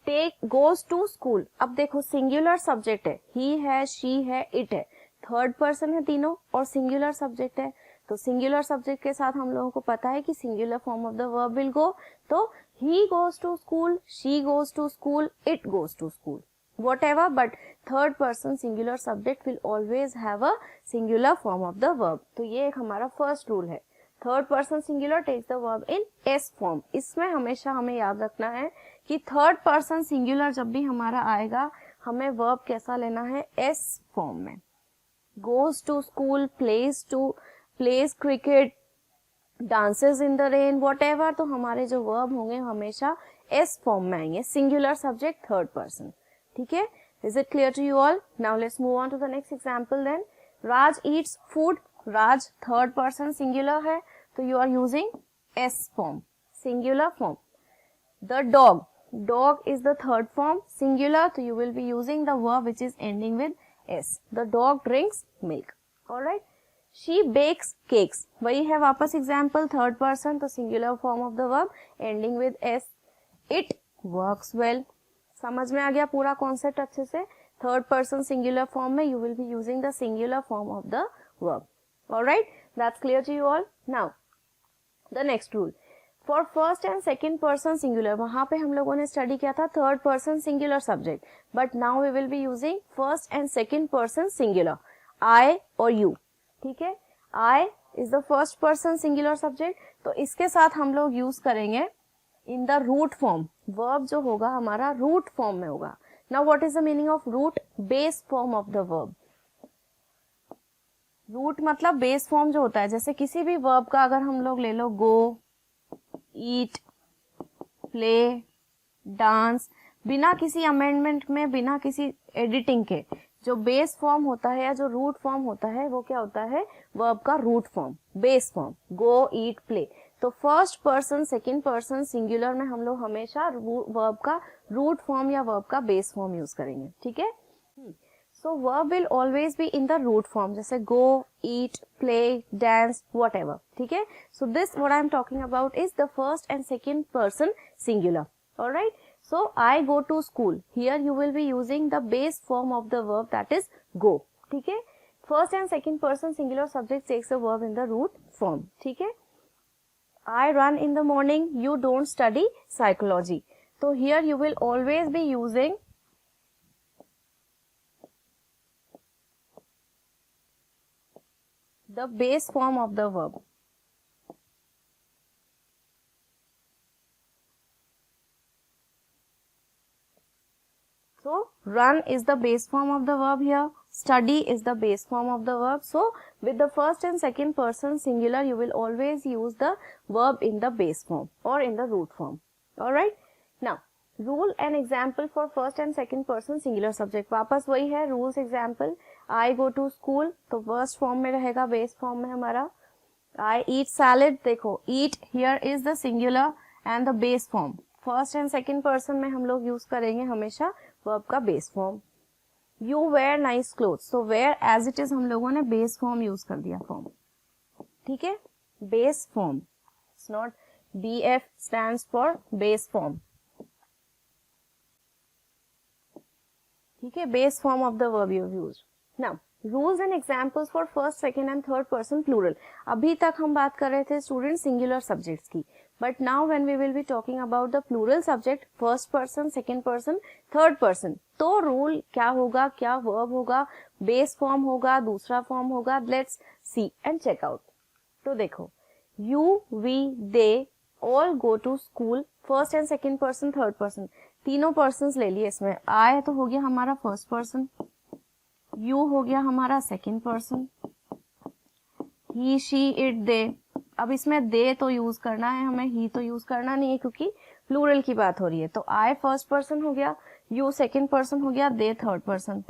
टेक गोज टू स्कूल. अब देखो सिंगुलर सब्जेक्ट है, ही है, शी है, इट है, थर्ड पर्सन है तीनों और सिंगुलर सब्जेक्ट है. तो सिंगुलर सब्जेक्ट के साथ हम लोगों को पता है कि singular form of the verb will go. तो he goes to school, she goes to school, it goes to school, whatever, but third person singular subject will always have a singular form of the verb. तो ये एक हमारा फर्स्ट रूल है. Third person singular takes the verb in S form. इसमें हमेशा हमें याद रखना है कि थर्ड पर्सन सिंगुलर जब भी हमारा आएगा हमें वर्ब कैसा लेना है, एस फॉर्म में. Goes to school, plays cricket, dances in the rain, whatever, तो हमारे जो वर्ब होंगे हमेशा एस फॉर्म में आएंगे. Singular subject third person. ठीक है, is it clear to you all. Now let's move on to the next example then. Raj eats food. Raj third person singular है, तो you are using S form, singular form. The dog, dog is the third form singular, तो you will be using the verb which is ending with S. The dog drinks milk. Alright, she bakes cakes. वही है वापस एग्जाम्पल, थर्ड पर्सन, तो singular form of the verb ending with S. It works well. समझ में आ गया पूरा कॉन्सेप्ट अच्छे से. थर्ड पर्सन सिंगुलर फॉर्म में you will be using the singular form of the verb. Alright, that's clear to you all. Now the next rule for first and second person singular. वहां पे हम लोगों ने स्टडी किया था third person singular subject, but now we will be using first and second person singular, I और यू. ठीक है, I is the first person singular subject, तो इसके साथ हम लोग यूज करेंगे in the root form. Verb जो होगा हमारा रूट फॉर्म में होगा. Now what is the meaning of root, base form of the verb. Root मतलब बेस फॉर्म जो होता है, जैसे किसी भी वर्ब का अगर हम लोग ले लो, गो, ईट, प्ले, डांस, बिना किसी अमेंडमेंट में, बिना किसी एडिटिंग के जो बेस फॉर्म होता है या जो रूट फॉर्म होता है वो क्या होता है, वर्ब का root form, base form. Go, eat, play. तो first person, second person singular में हम लोग हमेशा वर्ब का रूट फॉर्म या वर्ब का बेस फॉर्म यूज करेंगे. ठीक है. So verb will always be in the root form, जैसे go, eat, play, dance, whatever. ठीक है. So this what I am talking about is the first and second person singular. Alright. So I go to school. Here you will be using the base form of the verb, that is go. ठीक है. First and second person singular subject takes the verb in the root form. ठीक है. I run in the morning. You don't study psychology. So here you will always be using the base form of the verb. So run is the base form of the verb here. Study is the base form of the verb. So with the first and second person singular, you will always use the verb in the base form or in the root form. Alright. Now rule and example for first and second person singular subject. वापस वही है rules example. I go to school. तो first form में रहेगा, base form में हमारा. I eat salad. देखो eat here is the singular and the base form. First and second person में हम लोग यूज करेंगे हमेशा वर्ब का base form. You wear nice clothes. तो वेयर एज इट इज हम लोगों ने बेस फॉर्म यूज कर दिया, फॉर्म. ठीक है. Base form. It's not BF stands for base form. ठीक है. Base form of the verb you used. Now rules and examples for first, second and third person plural. अभी तक हम बात कर रहे थे स्टूडेंट सिंगुलर सब्जेक्ट्स की. But now when we will be talking about the plural subject, first person, second person, third person, तो rule क्या होगा, क्या verb होगा, base form होगा, दूसरा form होगा. Let's see and check out. तो देखो, you, we, they all go to school. First and second person, third person, तीनों persons ले लिए इसमें. I तो हो गया हमारा first person, you हो गया हमारा second person, he, she, it, they. अब इसमें दे तो यूज करना है हमें, ही तो यूज करना नहीं है क्योंकि प्लूरल की बात हो रही है. तो आई फर्स्ट पर्सन हो गया, यू सेकंड पर्सन हो गया, दे थर्ड पर्सन.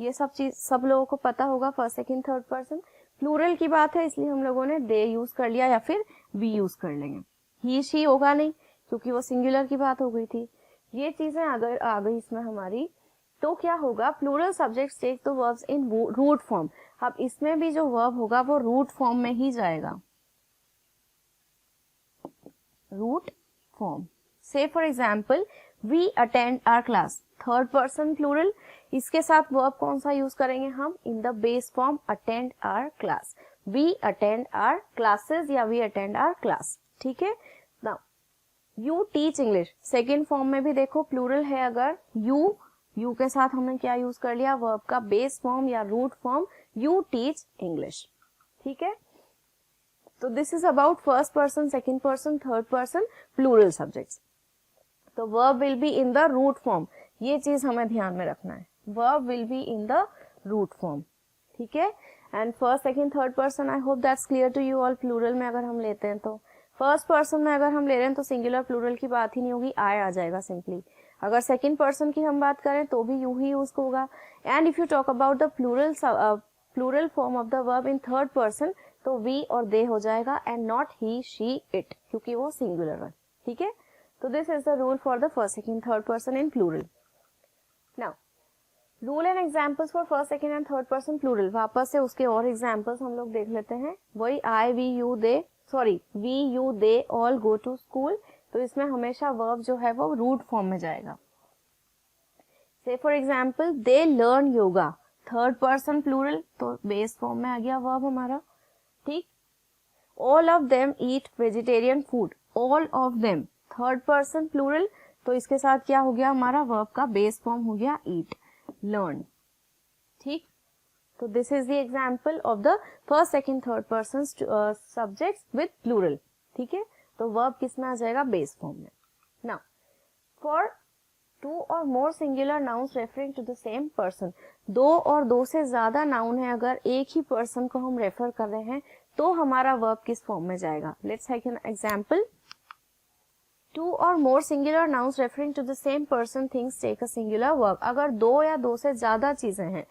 ये सब चीज सब लोगों को पता होगा. First, second, third person plural की बात है इसलिए हम लोगों ने दे यूज कर लिया या फिर वी यूज कर लेंगे. ही, शी होगा नहीं क्योंकि वो सिंगुलर की बात हो गई थी. ये चीजें अगर आ गई इसमें हमारी, तो क्या होगा, plural subjects take the verbs in root form. अब इसमें भी जो वर्ब होगा वो रूट फॉर्म में ही जाएगा. Root form. Say for example we attend our class, third person plural. इसके साथ वर्ब कौन सा यूज करेंगे हम, in the base form attend our class. We attend our classes या वी अटेंड आवर क्लास. ठीक है. Now you teach English, second form में भी देखो प्लूरल है. अगर यू के साथ हमने क्या यूज कर लिया, वर्ब का बेस फॉर्म या root form, you teach English. ठीक है. तो this is about first person, second person, third person plural subjects. तो verb will be in the root form. ये चीज हमें ध्यान में रखना है, verb will be in the root form. ठीक है. And first, second, third person, I hope that's clear to you all. Plural में अगर हम लेते हैं तो फर्स्ट पर्सन में अगर हम ले रहे हैं तो सिंगुलर प्लूरल की बात ही नहीं होगी, आई आ जाएगा सिंपली. अगर सेकेंड पर्सन की हम बात करें तो भी यू ही यूज होगा. And if you talk about the plural form of the verb in third person तो वी और दे हो जाएगा and not he, she, it, क्योंकि वो सिंगुलर है. ठीक है. तो this is the rule for the first, second, third person in plural. Now rule and examples for first, second and third person plural. वापस से उसके और एग्जांपल्स हम लोग देख लेते हैं. वही I, we, you, they, we, you, they all go to school. तो इसमें हमेशा वर्ब जो है वो रूट फॉर्म में जाएगा. Say for example they learn yoga, third person plural, तो बेस फॉर्म में आ गया वर्ब हमारा. ठीक. All of them eat vegetarian food, all of them third person plural, तो इसके साथ क्या हो गया हमारा, वर्ब का बेस फॉर्म हो गया ईट, लर्न. ठीक. तो this is the example of the first, second, third person subjects with plural. ठीक है. तो वर्ब किस में आ जाएगा, बेस फॉर्म में. Now for two or more singular nouns referring to the same person, दो और दो से ज्यादा नाउन है अगर एक ही पर्सन को हम रेफर कर रहे हैं तो हमारा वर्ब किस फॉर्म में जाएगा. Let's take an example. Two or more singular nouns referring to the same person things take a singular verb. अगर दो या दो से ज्यादा चीजें हैं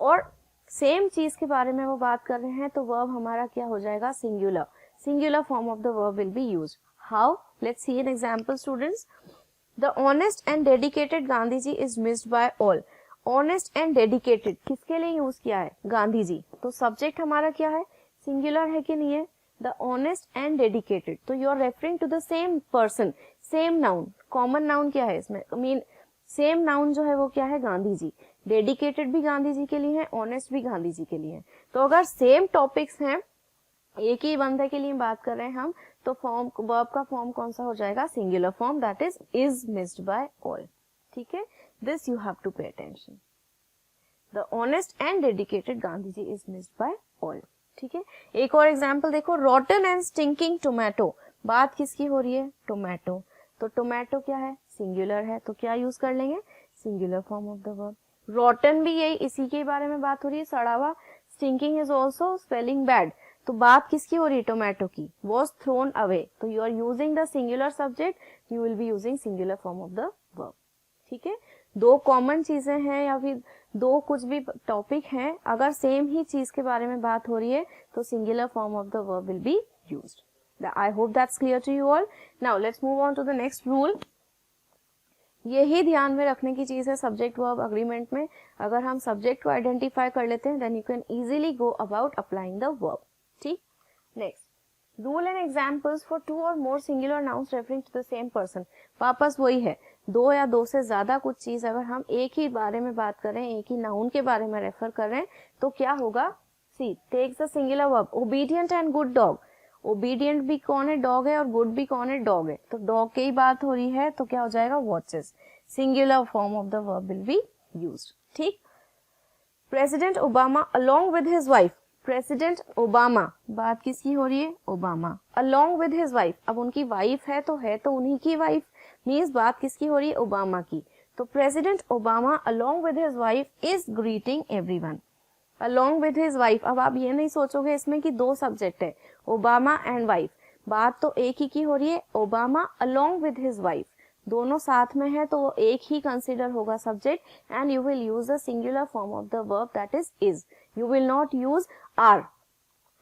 और सेम चीज के बारे में वो बात कर रहे हैं तो वर्ब हमारा क्या हो जाएगा, singular. Singular form of the verb will be used. How? Let's see an example students. The honest and dedicated Gandhi ji is missed by all. Honest and dedicated किसके लिए यूज किया है, गांधी जी. तो सब्जेक्ट हमारा क्या है, सिंगुलर है कि नहीं है, द ऑनेस्ट एंड डेडिकेटेड. तो you are referring to the same person, same noun. Common noun क्या है इसमें, मीन सेम नाउन जो है वो क्या है, गांधी जी. डेडिकेटेड भी गांधी जी के लिए है, ऑनेस्ट भी गांधी जी के लिए है. तो अगर सेम टॉपिक्स हैं, एक ही बंदे के लिए बात कर रहे हैं हम, तो फॉर्म, वर्ब का फॉर्म कौन सा हो जाएगा, singular form, that is missed by all. ठीक है, this you have to pay attention. The honest and dedicated Gandhi ji is missed by all. ठीक है, एक और एग्जाम्पल देखो. Rotten and stinking tomato. बात किसकी हो रही है, टोमेटो. तो टोमेटो क्या है, सिंगुलर है, तो क्या यूज कर लेंगे, singular form of the verb. रॉटन भी यही, इसी के बारे में बात हो रही है, सड़ा हुआ. Stinking is also spelling bad. तो बात किसकी हो रही है, टोमेटो की. Was thrown away. तो you are using the singular subject, you will be using singular form of the verb. ठीक है, दो कॉमन चीजें हैं या फिर दो कुछ भी टॉपिक हैं, अगर सेम ही चीज के बारे में बात हो रही है तो singular form of the verb will be used. I hope that's clear to you all. Now let's move on to the next rule. यही ध्यान में रखने की चीज है सब्जेक्ट वर्ब अग्रीमेंट में. अगर हम सब्जेक्ट को आइडेंटिफाई कर लेते हैं then you can easily go about applying the verb. ठीक, next, rule and examples for two or more singular nouns referring to the same person. वापस वही है, दो या दो से ज्यादा कुछ चीज अगर हम एक ही बारे में बात कर रहे हैं, एक ही नाउन के बारे में रेफर कर रहे हैं, तो क्या होगा, C takes the singular verb. Obedient and good dog. Obedient भी कौन है, डॉग है, और गुड भी कौन है, डॉग है. तो डॉग की बात हो रही है तो क्या हो जाएगा, watches. Singular form of the verb will be used. ठीक, President Obama along with his wife. President Obama, बात किसकी हो रही है, Obama. Along with his wife, अब उनकी वाइफ है तो उन्हीं की वाइफ, मीन्स बात किसकी हो रही है, ओबामा की. तो president Obama along with his wife is greeting everyone. Along with his wife, अब आप ये नहीं सोचोगे इसमें कि दो सब्जेक्ट है, ओबामा एंड वाइफ. बात तो एक ही की हो रही है, Obama along with his wife. दोनों साथ में है तो वो एक ही कंसीडर होगा subject, and you will use the singular form of the verb that is. You will not use are.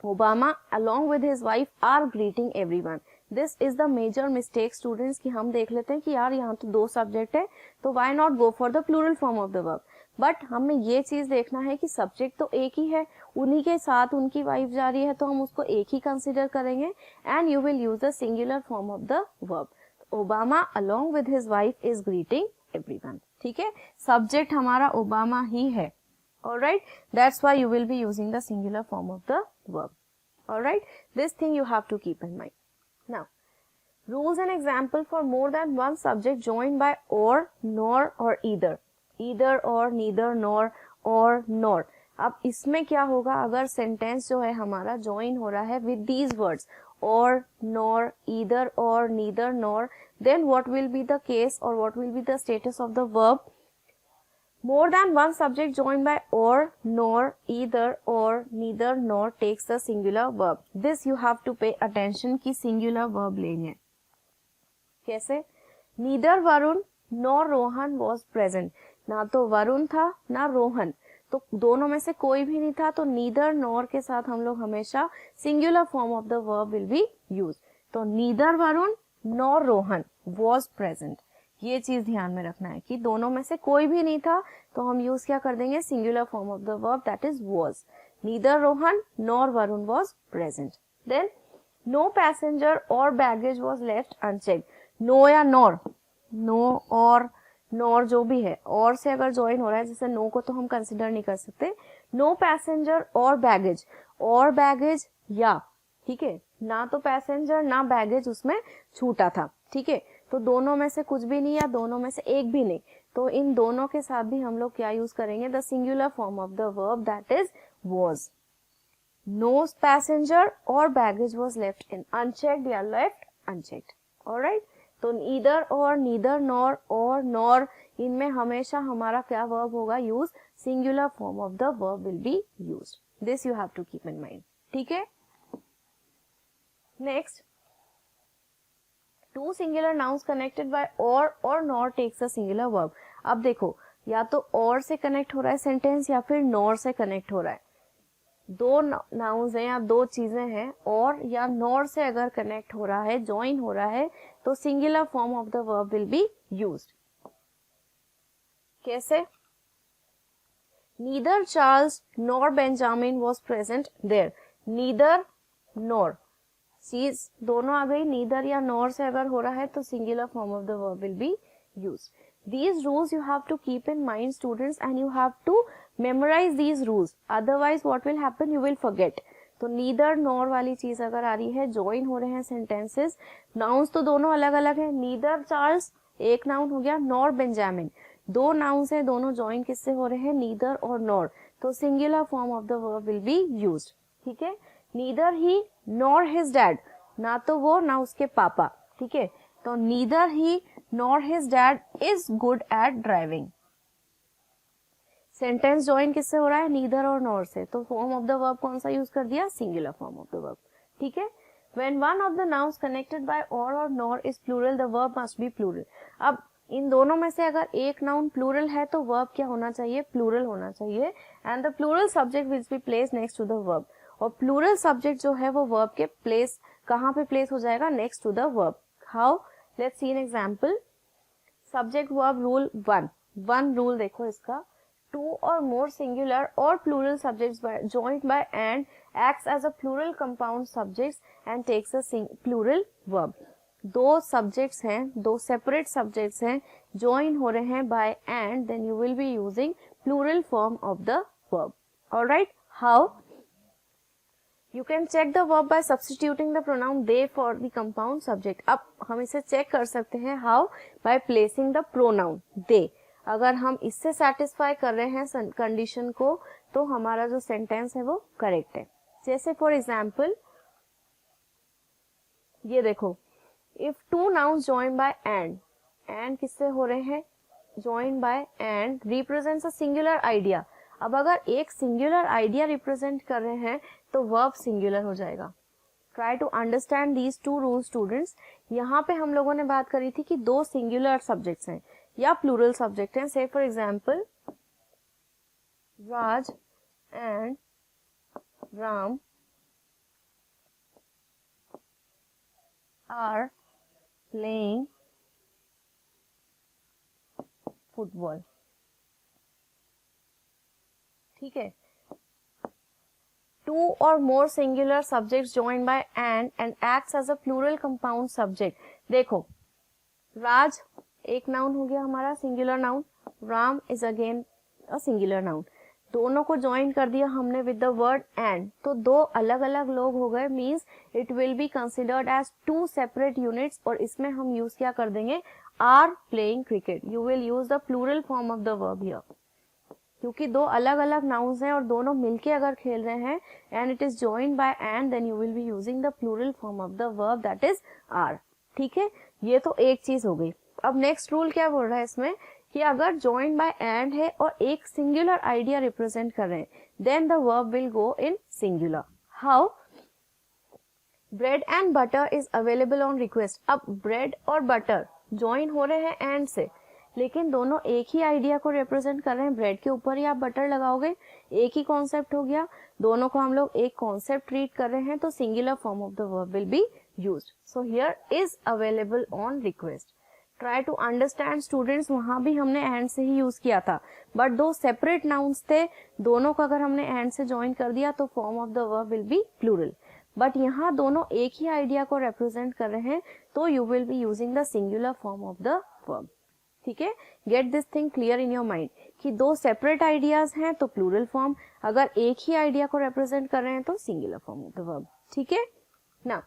Obama along with his wife are greeting everyone. This is the major mistake students कि हम देख लेते हैं कि यार यहाँ तो दो सब्जेक्ट है तो why not go for the plural form of the verb. But हमें ये चीज देखना है कि सब्जेक्ट तो एक ही है, उन्हीं के साथ उनकी वाइफ जा रही है तो हम उसको एक ही कंसिडर करेंगे, and you will use the singular form of the verb. Obama along with his wife is greeting everyone. ठीक है, सब्जेक्ट हमारा ओबामा ही है. Alright, that's why you will be using the singular form of the verb. Alright, this thing you have to keep in mind. Now, rules and example for more than one subject joined by or, nor or either. Either or, neither, nor or, nor. अब इसमें क्या होगा, अगर सेंटेंस जो है हमारा ज्वाइन हो रहा है with these words or, nor, either or, neither, nor, then what will be the case or what will be the status of the verb? More than one subject joined by or, nor, either, or, neither, nor takes the singular verb. This you have to pay attention कि singular verb लेंगे. कैसे? Neither Varun nor Rohan was present. ना तो वरुण था ना रोहन, तो दोनों में से कोई भी नहीं था, तो neither nor के साथ हम लोग हमेशा singular form of the verb will be used. तो neither Varun nor Rohan was present. ये चीज ध्यान में रखना है कि दोनों में से कोई भी नहीं था तो हम यूज क्या कर देंगे, singular form of the verb that is was. Neither Rohan nor Varun was present. Then no passenger or baggage was left unchecked. No या नॉर, नो और नॉर जो भी है, और से अगर ज्वाइन हो रहा है, जैसे नो को तो हम कंसिडर नहीं कर सकते. नो पैसेंजर और बैगेज, और बैगेज या, ठीक है, ना तो पैसेंजर ना बैगेज उसमें छूटा था. ठीक है, तो दोनों में से कुछ भी नहीं या दोनों में से एक भी नहीं, तो इन दोनों के साथ भी हम लोग क्या यूज करेंगे, the singular form of the verb that is was. No passenger or baggage was left in unchecked या लेफ्ट अनचेक्ड. ऑलराइट, तो ईदर और, नीदर, नॉर और, नॉर, इनमें हमेशा हमारा क्या वर्ब होगा, use singular form of the verb will be used. This you have to keep in mind. ठीक है, next, two singular nouns connected by or nor takes a singular verb. अब देखो, या तो और से कनेक्ट हो रहा है सेंटेंस या फिर नॉर से कनेक्ट हो रहा है। दो नाउन्स हैं या दो चीजें हैं, और या नॉर से अगर कनेक्ट हो रहा है, ज्वाइन हो रहा है, तो singular form of the verb will be used. कैसे? Neither Charles nor Benjamin was present there. Neither nor चीज दोनों आ गई, नीदर या नॉर से अगर हो रहा है तो singular form of the verb will be used. These rules you have to keep in mind, students, and you have to memorize these rules. Otherwise, what will happen? You will forget. तो neither nor वाली चीज अगर आ रही है, join हो रहे हैं sentences, nouns तो दोनों अलग अलग हैं। neither Charles एक noun हो गया, nor Benjamin दो nouns हैं, दोनों join किससे हो रहे हैं? neither और nor। तो singular form of the verb will be used। ठीक है? neither he nor his dad, ना तो वो ना उसके पापा। ठीक है? तो neither he nor his dad is good at driving। Sentence join किससे हो रहा है? नीदर और नॉर से। तो फॉर्म ऑफ द वर्ब कौन सा यूज कर दिया? Singular form of the verb. ठीक है? When one of the nouns connected by or nor is plural, the verb must be plural। अब इन दोनों में से अगर एक नाउन प्लूरल है तो वर्ब क्या होना चाहिए? प्लूरल होना चाहिए। And the plural subject will be place next to the verb. और प्लूरल सब्जेक्ट जो है वो वर्ब के प्लेस कहाँ पे प्लेस हो जाएगा? Next to the verb. How? Let's see an example. Subject verb rule 1। One rule देखो इसका, two or more singular or plural subjects joined by and acts as a plural compound subjects and takes a plural verb। दो सब्जेक्ट्स हैं, दो सेपरेट सब्जेक्ट्स हैं, ज्वाइन हो रहे हैं by and, then you will be using plural form of the verb. Alright, how? You can check the verb by substituting the pronoun they for the compound subject। अब हम इसे चेक कर सकते हैं, how? By placing the pronoun they। अगर हम इससे सेटिस्फाई कर रहे हैं कंडीशन को, तो हमारा जो सेंटेंस है वो करेक्ट है। जैसे फॉर एग्जाम्पल ये देखो, if two nouns join by and किससे हो रहे हैं? Join by and represents a singular idea. अब अगर एक सिंगुलर आइडिया रिप्रेजेंट कर रहे हैं तो वर्ब सिंगुलर हो जाएगा। Try to understand these two rules students. यहाँ पे हम लोगों ने बात करी थी कि दो सिंगुलर सब्जेक्ट्स हैं या प्लूरल सब्जेक्ट हैं। Say for example, Raj and Ram are playing football. ठीक है? Two or more singular subjects joined by and acts as a plural compound subject। देखो, राज एक नाउन हो गया हमारा, singular noun, Ram is again a singular noun. दोनों को ज्वाइन कर दिया हमने विद द वर्ड एंड, तो दो अलग अलग लोग हो गए, means it will be considered as two separate units. और इसमें हम यूज क्या कर देंगे? Are playing cricket. You will use the plural form of the verb here, क्योंकि दो अलग अलग नाउन्स हैं और दोनों मिलके अगर खेल रहे हैं and it is joined by and, then you will be using the plural form of the verb that is are. ठीक है? ये तो एक चीज हो गई। अब नेक्स्ट रूल क्या बोल रहा है इसमें कि अगर जॉइंड बाय एंड है और एक सिंगुलर आइडिया रिप्रेजेंट कर रहे हैं, then the verb will go in singular. How? Bread and butter is available on request. अब ब्रेड और बटर ज्वाइन हो रहे हैं एंड से, लेकिन दोनों एक ही आइडिया को रिप्रेजेंट कर रहे हैं। ब्रेड के ऊपर ही आप बटर लगाओगे, एक ही कॉन्सेप्ट हो गया, दोनों को हम लोग एक कॉन्सेप्ट ट्रीट कर रहे हैं, तो singular form of the verb will be used. So here is available on request. Try to understand students, वहां भी हमने एंड से ही यूज किया था, बट दो सेपरेट नाउन्स थे, दोनों को अगर हमने एंड से ज्वाइन कर दिया तो form of the verb will be plural. But यहाँ दोनों एक ही आइडिया को रिप्रेजेंट कर रहे हैं, तो you will be using the singular form of the verb. ठीक है? Get this thing clear in your mind कि दो सेपरेट आइडियाज हैं तो प्लूरल फॉर्म, अगर एक ही आइडिया को रिप्रेजेंट कर रहे हैं तो singular form of the verb. ठीक है ना?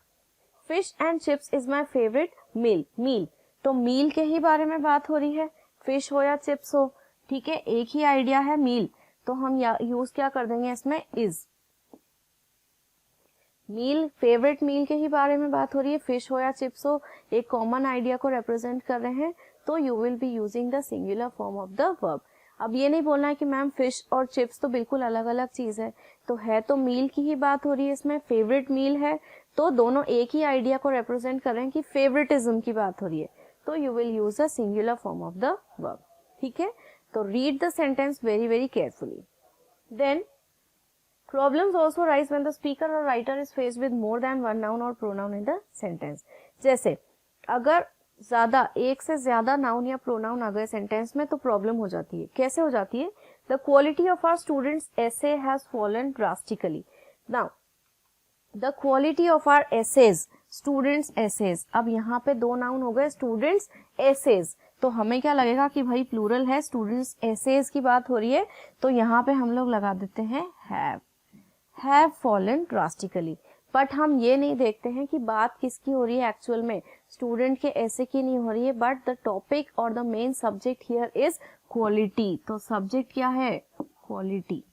Fish and chips is my favourite meal. Meal तो मील के ही बारे में बात हो रही है, फिश हो या चिप्स हो। ठीक है? एक ही आइडिया है मील, तो हम यूज क्या कर देंगे इसमें? इज। मील, फेवरेट मील के ही बारे में बात हो रही है, फिश हो या चिप्स हो, एक कॉमन आइडिया को रिप्रेजेंट कर रहे हैं, तो you will be using the singular form of the verb. अब ये नहीं बोलना है कि मैम फिश और चिप्स तो बिल्कुल अलग अलग चीज है, तो मील की ही बात हो रही है इसमें, फेवरेट मील है तो दोनों एक ही आइडिया को रिप्रेजेंट कर रहे हैं कि फेवरेटिज्म की बात हो रही है, तो you will use the singular form of the verb. ठीक है, तो read the sentence very very carefully. Then problems also arise when the speaker or writer is faced with more than one noun or pronoun in the sentence. जैसे अगर ज्यादा, एक से ज्यादा नाउन या प्रोनाउन आ गए सेंटेंस में तो प्रॉब्लम हो जाती है. कैसे हो जाती है? The quality of our students essay has fallen drastically. Now the quality of our essays, students essays, अब यहाँ पे दो नाउन हो गए students essays, तो हमें क्या लगेगा कि भाई प्लूरल है, स्टूडेंट्स essays की बात हो रही है, तो यहाँ पे हम लोग लगा देते हैं have fallen drastically. बट हम ये नहीं देखते हैं कि बात किसकी हो रही है एक्चुअल में, स्टूडेंट के ऐसे की नहीं हो रही है, बट द टॉपिक और the main subject here is quality. तो सब्जेक्ट क्या है? क्वालिटी.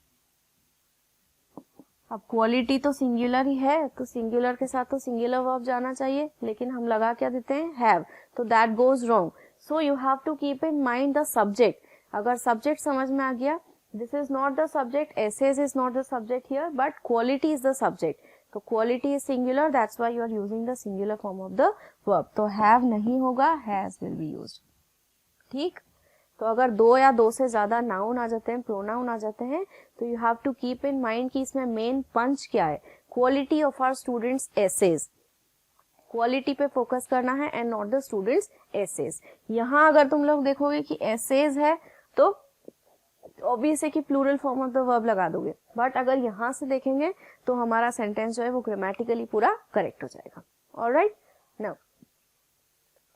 अब क्वालिटी तो सिंगुलर ही है, तो सिंगुलर के साथ तो सिंगुलर वर्ब जाना चाहिए, लेकिन हम लगा क्या देते हैं? हैव. तो that goes wrong. So you have to keep in mind the subject. अगर सब्जेक्ट समझ में आ गया, this is not the subject, essays is not the subject here, but quality is the subject. तो quality is singular, that's why you are using the singular form of the verb. तो have नहीं होगा, has will be used. ठीक, तो अगर दो या दो से ज्यादा नाउन आ जाते हैं, प्रोनाउन आ जाते हैं, तो you have to keep in mind कि इसमें मेन पंच क्या है? quality of our students essays. Quality पे फोकस करना है and not the students essays. यहाँ अगर तुम लोग देखोगे कि essays है तो ऑब्वियस है कि plural form of the verb लगा दोगे, बट अगर यहाँ से देखेंगे तो हमारा सेंटेंस जो है वो ग्रामेटिकली पूरा करेक्ट हो जाएगा. Alright, now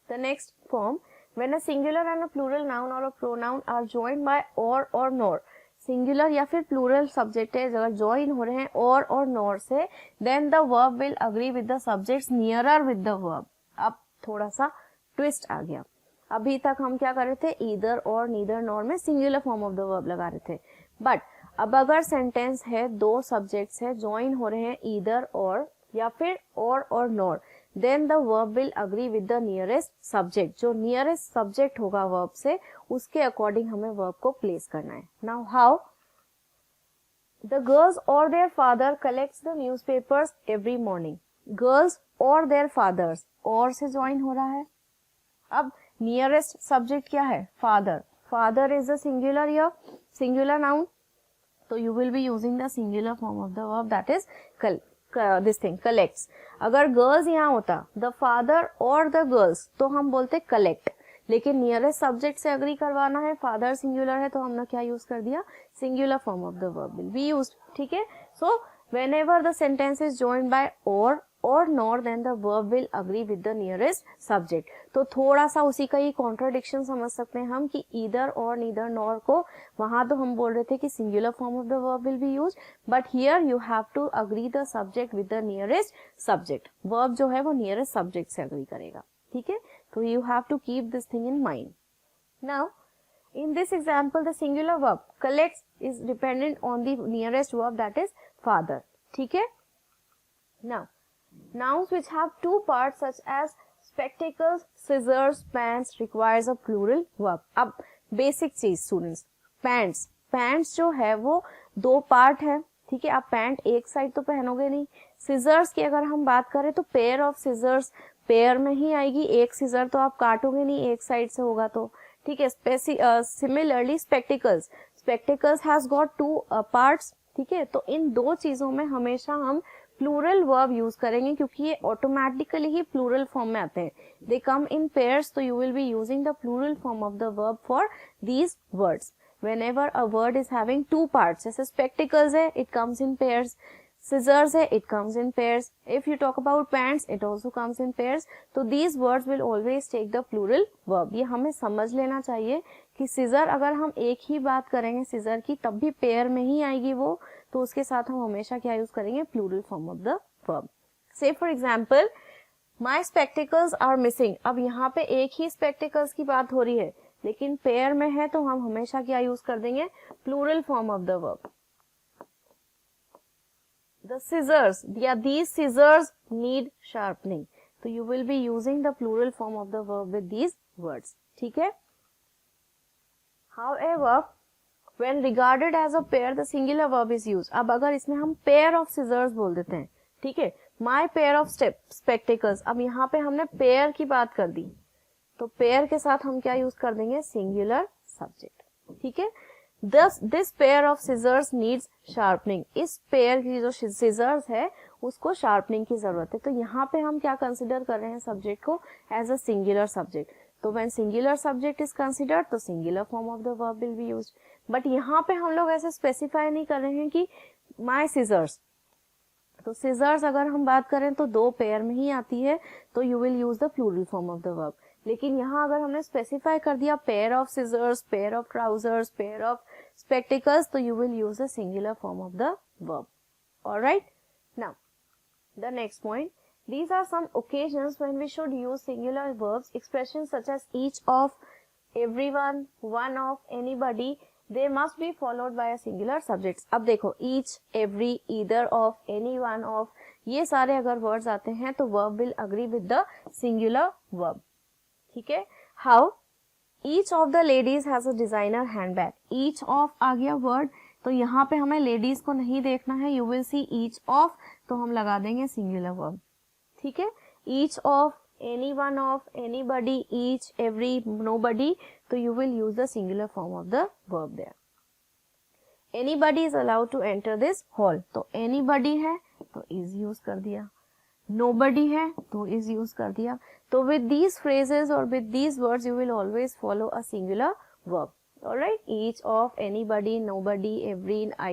the next form, when a singular and a plural noun or a pronoun are joined by or nor. Singular या फिर प्लूरल सब्जेक्ट है, अगर जॉइन हो रहे हैं और नॉर से, then the verb will agree with the subjects nearer with the verb. अब थोड़ा सा ट्विस्ट आ गया. अभी तक हम क्या कर रहे थे? ईदर और नीदर नॉर में singular form of the verb लगा रहे थे, बट अब अगर सेंटेंस है, दो सब्जेक्ट्स है, जॉइन हो रहे हैं ईदर और या फिर or nor, then the verb will agree with the nearest subject. जो नियरेस्ट सब्जेक्ट होगा वर्ब से, उसके अकॉर्डिंग हमें वर्ब को प्लेस करना है. Now how? The girls or their father collects the newspapers every morning. Girls or their fathers, or से जॉइन हो रहा है. अब नियरेस्ट सब्जेक्ट क्या है? Father. Father is a singular या सिंगुलर नाउन, तो you will be using the singular form of the verb, that is this thing, collects. अगर गर्ल्स यहाँ होता, द फादर और द गर्ल्स, तो हम बोलते कलेक्ट, लेकिन नियरेस्ट सब्जेक्ट से अग्री करवाना है, फादर सिंगुलर है, तो हमने क्या यूज कर दिया? Singular form of the verb will be used. ठीक है, so whenever the sentence is joined by or nor, then the verb will agree with the nearest subject. तो थोड़ा सा उसी का ही कॉन्ट्राडिक्शन समझ सकते हैं हम कि ईदर और नीदर नॉर को, वहां तो हम बोल रहे थे कि singular form of the verb will be used, but here you have to agree the subject with the nearest subject. Verb जो है वो नियरेस्ट सब्जेक्ट से अग्री करेगा. ठीक है, तो you have to keep this thing in mind. Now in this example, the singular verb collects is dependent on the nearest verb, that is father. ठीक है, now nouns which have two parts such as spectacles, scissors, pants requires a plural verb. अब बेसिक चीज स्टूडेंट्स, पैंट्स जो है वो दो पार्ट है. ठीक है, आप पैंट एक साइड तो पहनोगे नहीं. सिजर्स की अगर हम बात करें तो पेयर ऑफ सिजर्स पेयर में ही आएगी, एक सिजर तो आप काटोगे नहीं, एक साइड से होगा तो. ठीक है, similarly spectacles has got two parts. ठीक है, तो इन दो चीजों में हमेशा हम प्लूरल वर्ब यूज करेंगे क्योंकि ये ऑटोमेटिकली ही प्लूरल फॉर्म में आते हैं. दे कम इन पेयर्स, तो you will be using the plural form of the verb for these words. whenever a word is having two parts, जैसे spectacles है, it comes in pairs. scissors है, it comes in pairs. If you talk about pants, it also comes in pairs. तो these words will always take the plural verb. ये हमें समझ लेना चाहिए कि scissor अगर हम एक ही बात करेंगे scissor की, तब भी pair में ही आएगी वो, तो उसके साथ हम हमेशा क्या यूज करेंगे? plural form of the verb. Say for example, my spectacles are missing. अब यहाँ पे एक ही spectacles की बात हो रही है, लेकिन पेयर में है तो हम हमेशा क्या यूज कर देंगे? Plural form of the verb. The scissors या these scissors need sharpening, तो you will be using the plural form of the verb with these words. ठीक है. However, when regarded as a pair, the singular verb is used. अब अगर इसमें हम pair of scissors बोल देते हैं, ठीक है, माई पेयर ऑफ स्पेक्टिकल्स, अब यहाँ पे हमने पेयर की बात कर दी, तो पेयर के साथ हम क्या यूज कर देंगे, सिंगुलर सब्जेक्ट, ठीक है। This pair of scissors needs sharpening, इस पेयर की जो सीजर्स है उसको शार्पनिंग की जरूरत है, तो यहाँ पे हम क्या कंसिडर कर रहे हैं सब्जेक्ट को, एज अ सिंगुलर सब्जेक्ट। तो when singular subject is considered तो singular form of the verb will be used. But यहाँ पे हम लोग ऐसे स्पेसिफाई नहीं कर रहे हैं कि माई सीजर्स, तो सीजर्स अगर हम बात करें तो दो पेयर में ही आती है, तो you will use the plural form of the verb. लेकिन यहाँ अगर हमने स्पेसिफाई कर दिया pair of scissors, pair of trousers, pair of spectacles, तो you will use the singular form of the verb. Alright, now the next point, these are some occasions when we should use singular verbs. Expressions such as each of, everyone, one of, anybody, they must be followed by a singular subject. अब देखो each, every, either of, any one of, ये सारे अगर words आते हैं तो verb will agree with the singular verb, ठीक है। How? Each of the ladies has a designer handbag. Each of आ गया word, तो यहाँ पे हमें ladies को नहीं देखना है, you will see each of, तो हम लगा देंगे singular verb, ठीक है। each of, any one of, anybody, each, every, nobody, तो you will use the singular form of the verb there. Anybody is allowed to enter this hall, तो anybody है तो is use कर दिया, nobody है तो is use कर दिया। तो with these phrases or with these words you will always follow a singular verb. Alright, each of, anybody, nobody, every, I,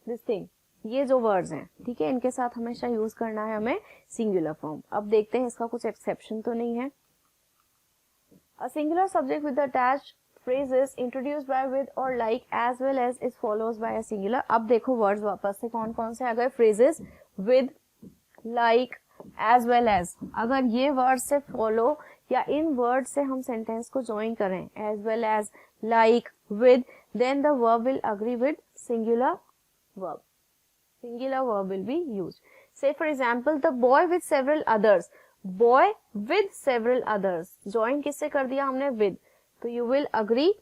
this thing, ये जो वर्ड्स हैं, ठीक है, इनके साथ हमेशा यूज करना है हमें सिंगुलर फॉर्म। अब देखते हैं इसका कुछ एक्सेप्शन तो नहीं है। अ singular subject with attached phrases introduced by, with or like as well as is follows by a singular। अब देखो वर्ड्स वापस से कौन कौन से आ गए, phrases with, like, as well as, अगर ये वर्ड से फॉलो या इन वर्ड से हम सेंटेंस को ज्वाइन करें, as well as, like, with, then the verb will agree with singular verb. Singular verb will be used. Say for example, the boy with several others. Boy with several others. Join किससे कर दिया हमने, with. तो you will agree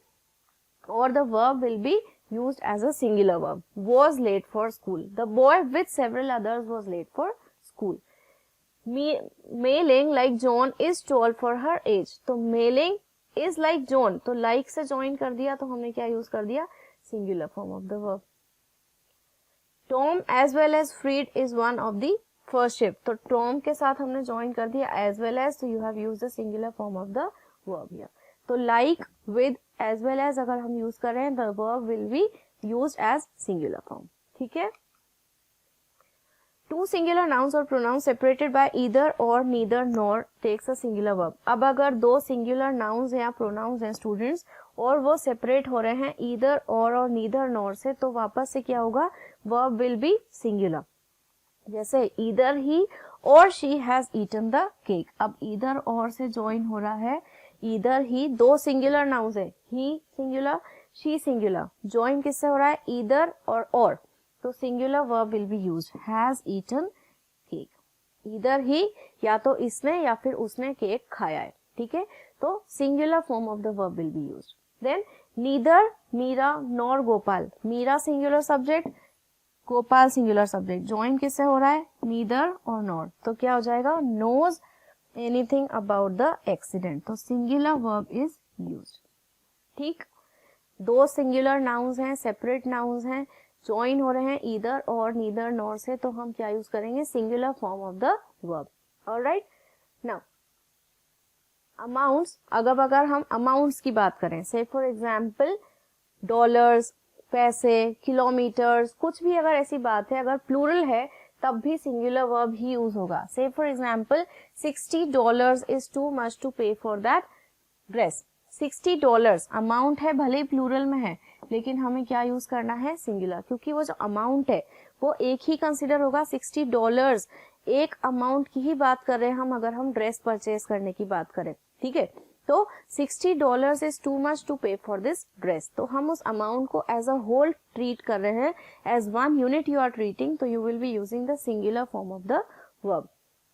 or the verb will be used as a singular verb. Was late for school. The boy with several others was late for school. Mei-Ling like John is tall for her age. तो Mei-Ling is like John. तो like से join कर दिया तो हमने क्या use कर दिया, singular form of the verb. Tom as well as Fred is one of the first ship. तो Tom के साथ हमने join कर दिया as well as, so you have used the singular form of the verb here. तो like, with, as well as अगर हम use कर रहे हैं, the verb will be used as singular form, ठीक है। Two singular nouns or pronouns separated by either or neither nor takes a singular verb. अब अगर दो singular nouns या pronouns हैं students और वो separate हो रहे हैं either or neither nor से, तो वापस से क्या होगा, verb will be singular। जैसे either he or she has eaten the cake। अब either or से join हो रहा है, either he, दो singular nouns है, he singular, she singular, join किससे हो रहा है, either और, तो singular verb will be used, has eaten cake। either he, या तो इसने या फिर उसने केक खाया है, ठीक है, तो singular form of the verb will be used। then neither Meera nor Gopal, Meera singular subject, Gopal singular subject, join किससे हो रहा है, neither और nor, तो क्या हो जाएगा, knows anything about the accident, तो singular verb is used, ठीक। दो singular nouns हैं, separate nouns हैं, join हो रहे हैं either और neither nor से, तो हम क्या यूज करेंगे, singular form of the verb। alright, now amounts, अगर हम amounts की बात करें, say for example डॉलर्स, पैसे, किलोमीटर्स, कुछ भी अगर ऐसी बात है, अगर प्लूरल है तब भी सिंगुलर वर्ब ही यूज होगा। Say for example $60 is too much to pay for that dress. $60 amount है, भले ही प्लूरल में है, लेकिन हमें क्या यूज करना है, सिंगुलर, क्योंकि वो जो अमाउंट है वो एक ही कंसिडर होगा। $60 एक अमाउंट की ही बात कर रहे हैं हम, अगर हम ड्रेस परचेज करने की बात करें, ठीक है। तो $60 is too much to pay for this dress, तो हम उस अमाउंट को एज अ होल ट्रीट कर रहे हैं, as one unit you are treating, तो you will be using the singular form of the verb.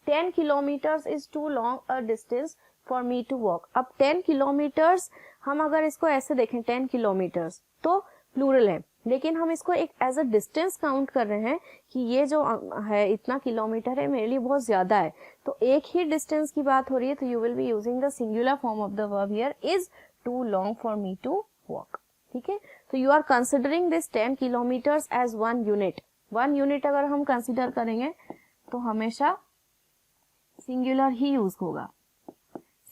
10 kilometres is too long a distance for me to walk. अब 10 किलोमीटर्स हम अगर इसको ऐसे देखें, 10 किलोमीटर्स तो प्लूरल है, लेकिन हम इसको एक एज अ डिस्टेंस काउंट कर रहे हैं कि ये जो है इतना किलोमीटर है मेरे लिए बहुत ज़्यादा है, तो एक ही डिस्टेंस की बात हो रही है, तो you will be using the singular form of the verb here, is too long for me to walk. ठीक है, तो you are considering this 10 kilometres as 1 unit. 1 unit अगर हम कंसिडर करेंगे तो हमेशा सिंगुलर ही यूज होगा।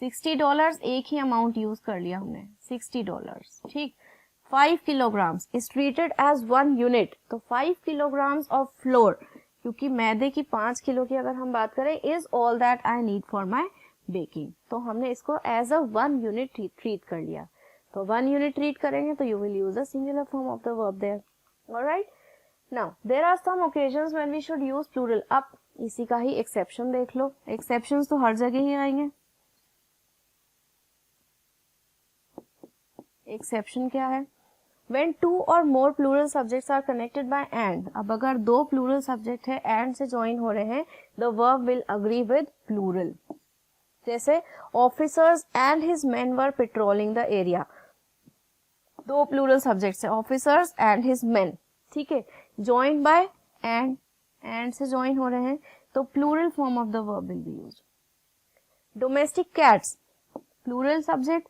$60 एक ही अमाउंट यूज कर लिया हमने, $60। ठीक, 5 kilograms is treated as 1 unit, तो 5 kilograms of flour, क्योंकि मैदे की 5 किलो की अगर हम बात करें, is all that I need for my baking, तो हमने इसको as a 1 unit treat कर लिया। तो 1 unit treat करेंगे तो you will use a singular form of the verb there. Alright, now there are some occasions when we should use plural. अब इसी का ही exception देख लो, exceptions तो हर जगह ही आएंगे। एक्सेप्शन क्या है? When two or more plural subjects are connected by and, अब अगर दो plural subject है and से join हो रहे हैं, the verb will agree with plural. जैसे officers and his men were patrolling the area. दो plural subjects है, officers and his men. ठीक है, joined by and से join हो रहे हैं, तो plural form of the verb will be used. Domestic cats, plural subject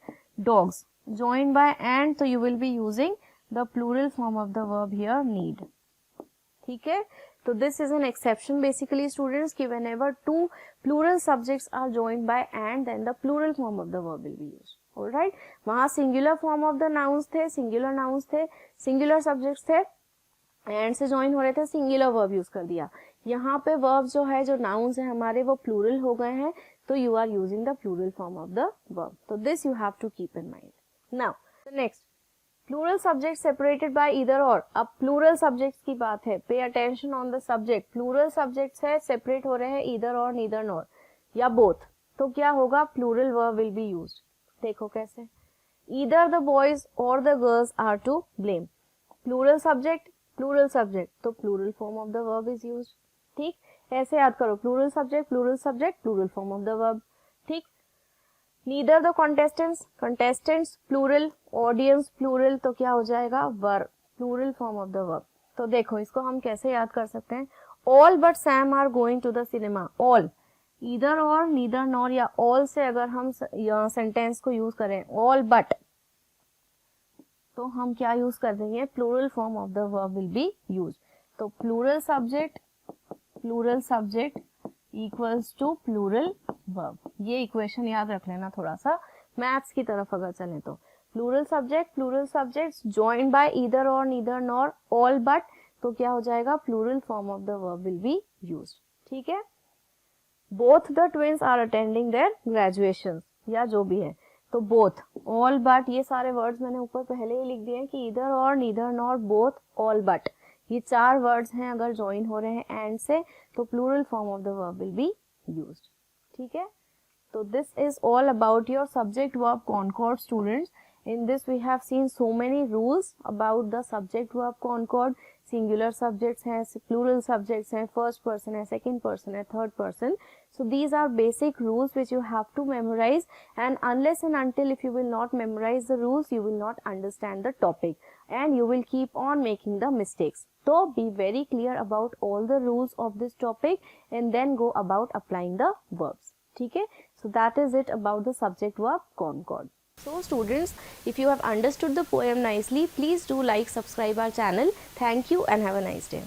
dogs, joined by and, तो you will be using the plural form of the verb here, need. ठीक है, तो this is an exception basically students कि whenever two plural subjects are joined by and, then the plural form of the verb will be used. Alright, वहाँ singular form of the nouns थे, singular nouns थे, singular subjects थे, and से join हो रहे थे, singular verb use कर दिया। यहाँ पे verb जो है, जो nouns है हमारे, वो plural हो गए हैं, तो you are using the plural form of the verb. तो this you have to keep in mind. Now, the next, plural subjects separated by either or. अब plural subjects की बात है, pay attention on the subject. Plural subjects है, separate हो रहे हैं either or, neither nor या both. तो क्या होगा? Plural verb will be used. देखो कैसे, either the boys or the girls are to blame. Plural subject, तो plural form of the verb is used. ठीक, ऐसे याद करो, plural subject, plural form of the verb. ठीक, neither the contestants plural, audience plural, तो क्या हो जाएगा? were, plural form of the verb. तो देखो इसको हम कैसे याद कर सकते हैं, all but Sam are going to the cinema. all, either or, neither nor या all से अगर हम सेंटेंस को यूज करें, all but, तो हम क्या यूज कर देंगे? plural form of the verb will be used. तो plural subject equals to plural verb. ये इक्वेशन याद रख लेना थोड़ा सा मैथ्स की तरफ अगर चलें तो, plural subjects joined by either or, neither nor, all but, तो क्या हो जाएगा? plural form of the verb will be used. ठीक है, both the twins are attending their graduation, या जो भी है, तो both, all but, ये सारे वर्ड्स मैंने ऊपर पहले ही लिख दिए हैं कि either or, neither nor, both, all but, ये चार वर्ड्स हैं, अगर ज्वाइन हो रहे हैं and से, तो plural form of the verb will be used. ठीक है, तो this is all about your subject verb concord students. In this we have seen so many rules about the subject verb concord. Singular subjects हैं, plural subjects हैं, first person है, second person है, third person. So these are basic rules which you have to memorize, and unless and until if you will not memorize the rules, you will not understand the topic and you will keep on making the mistakes. So be very clear about all the rules of this topic and then go about applying the verbs. ठीक है, so that is it about the subject verb concord. So students, if you have understood the poem nicely, please do like, subscribe our channel. Thank you and have a nice day.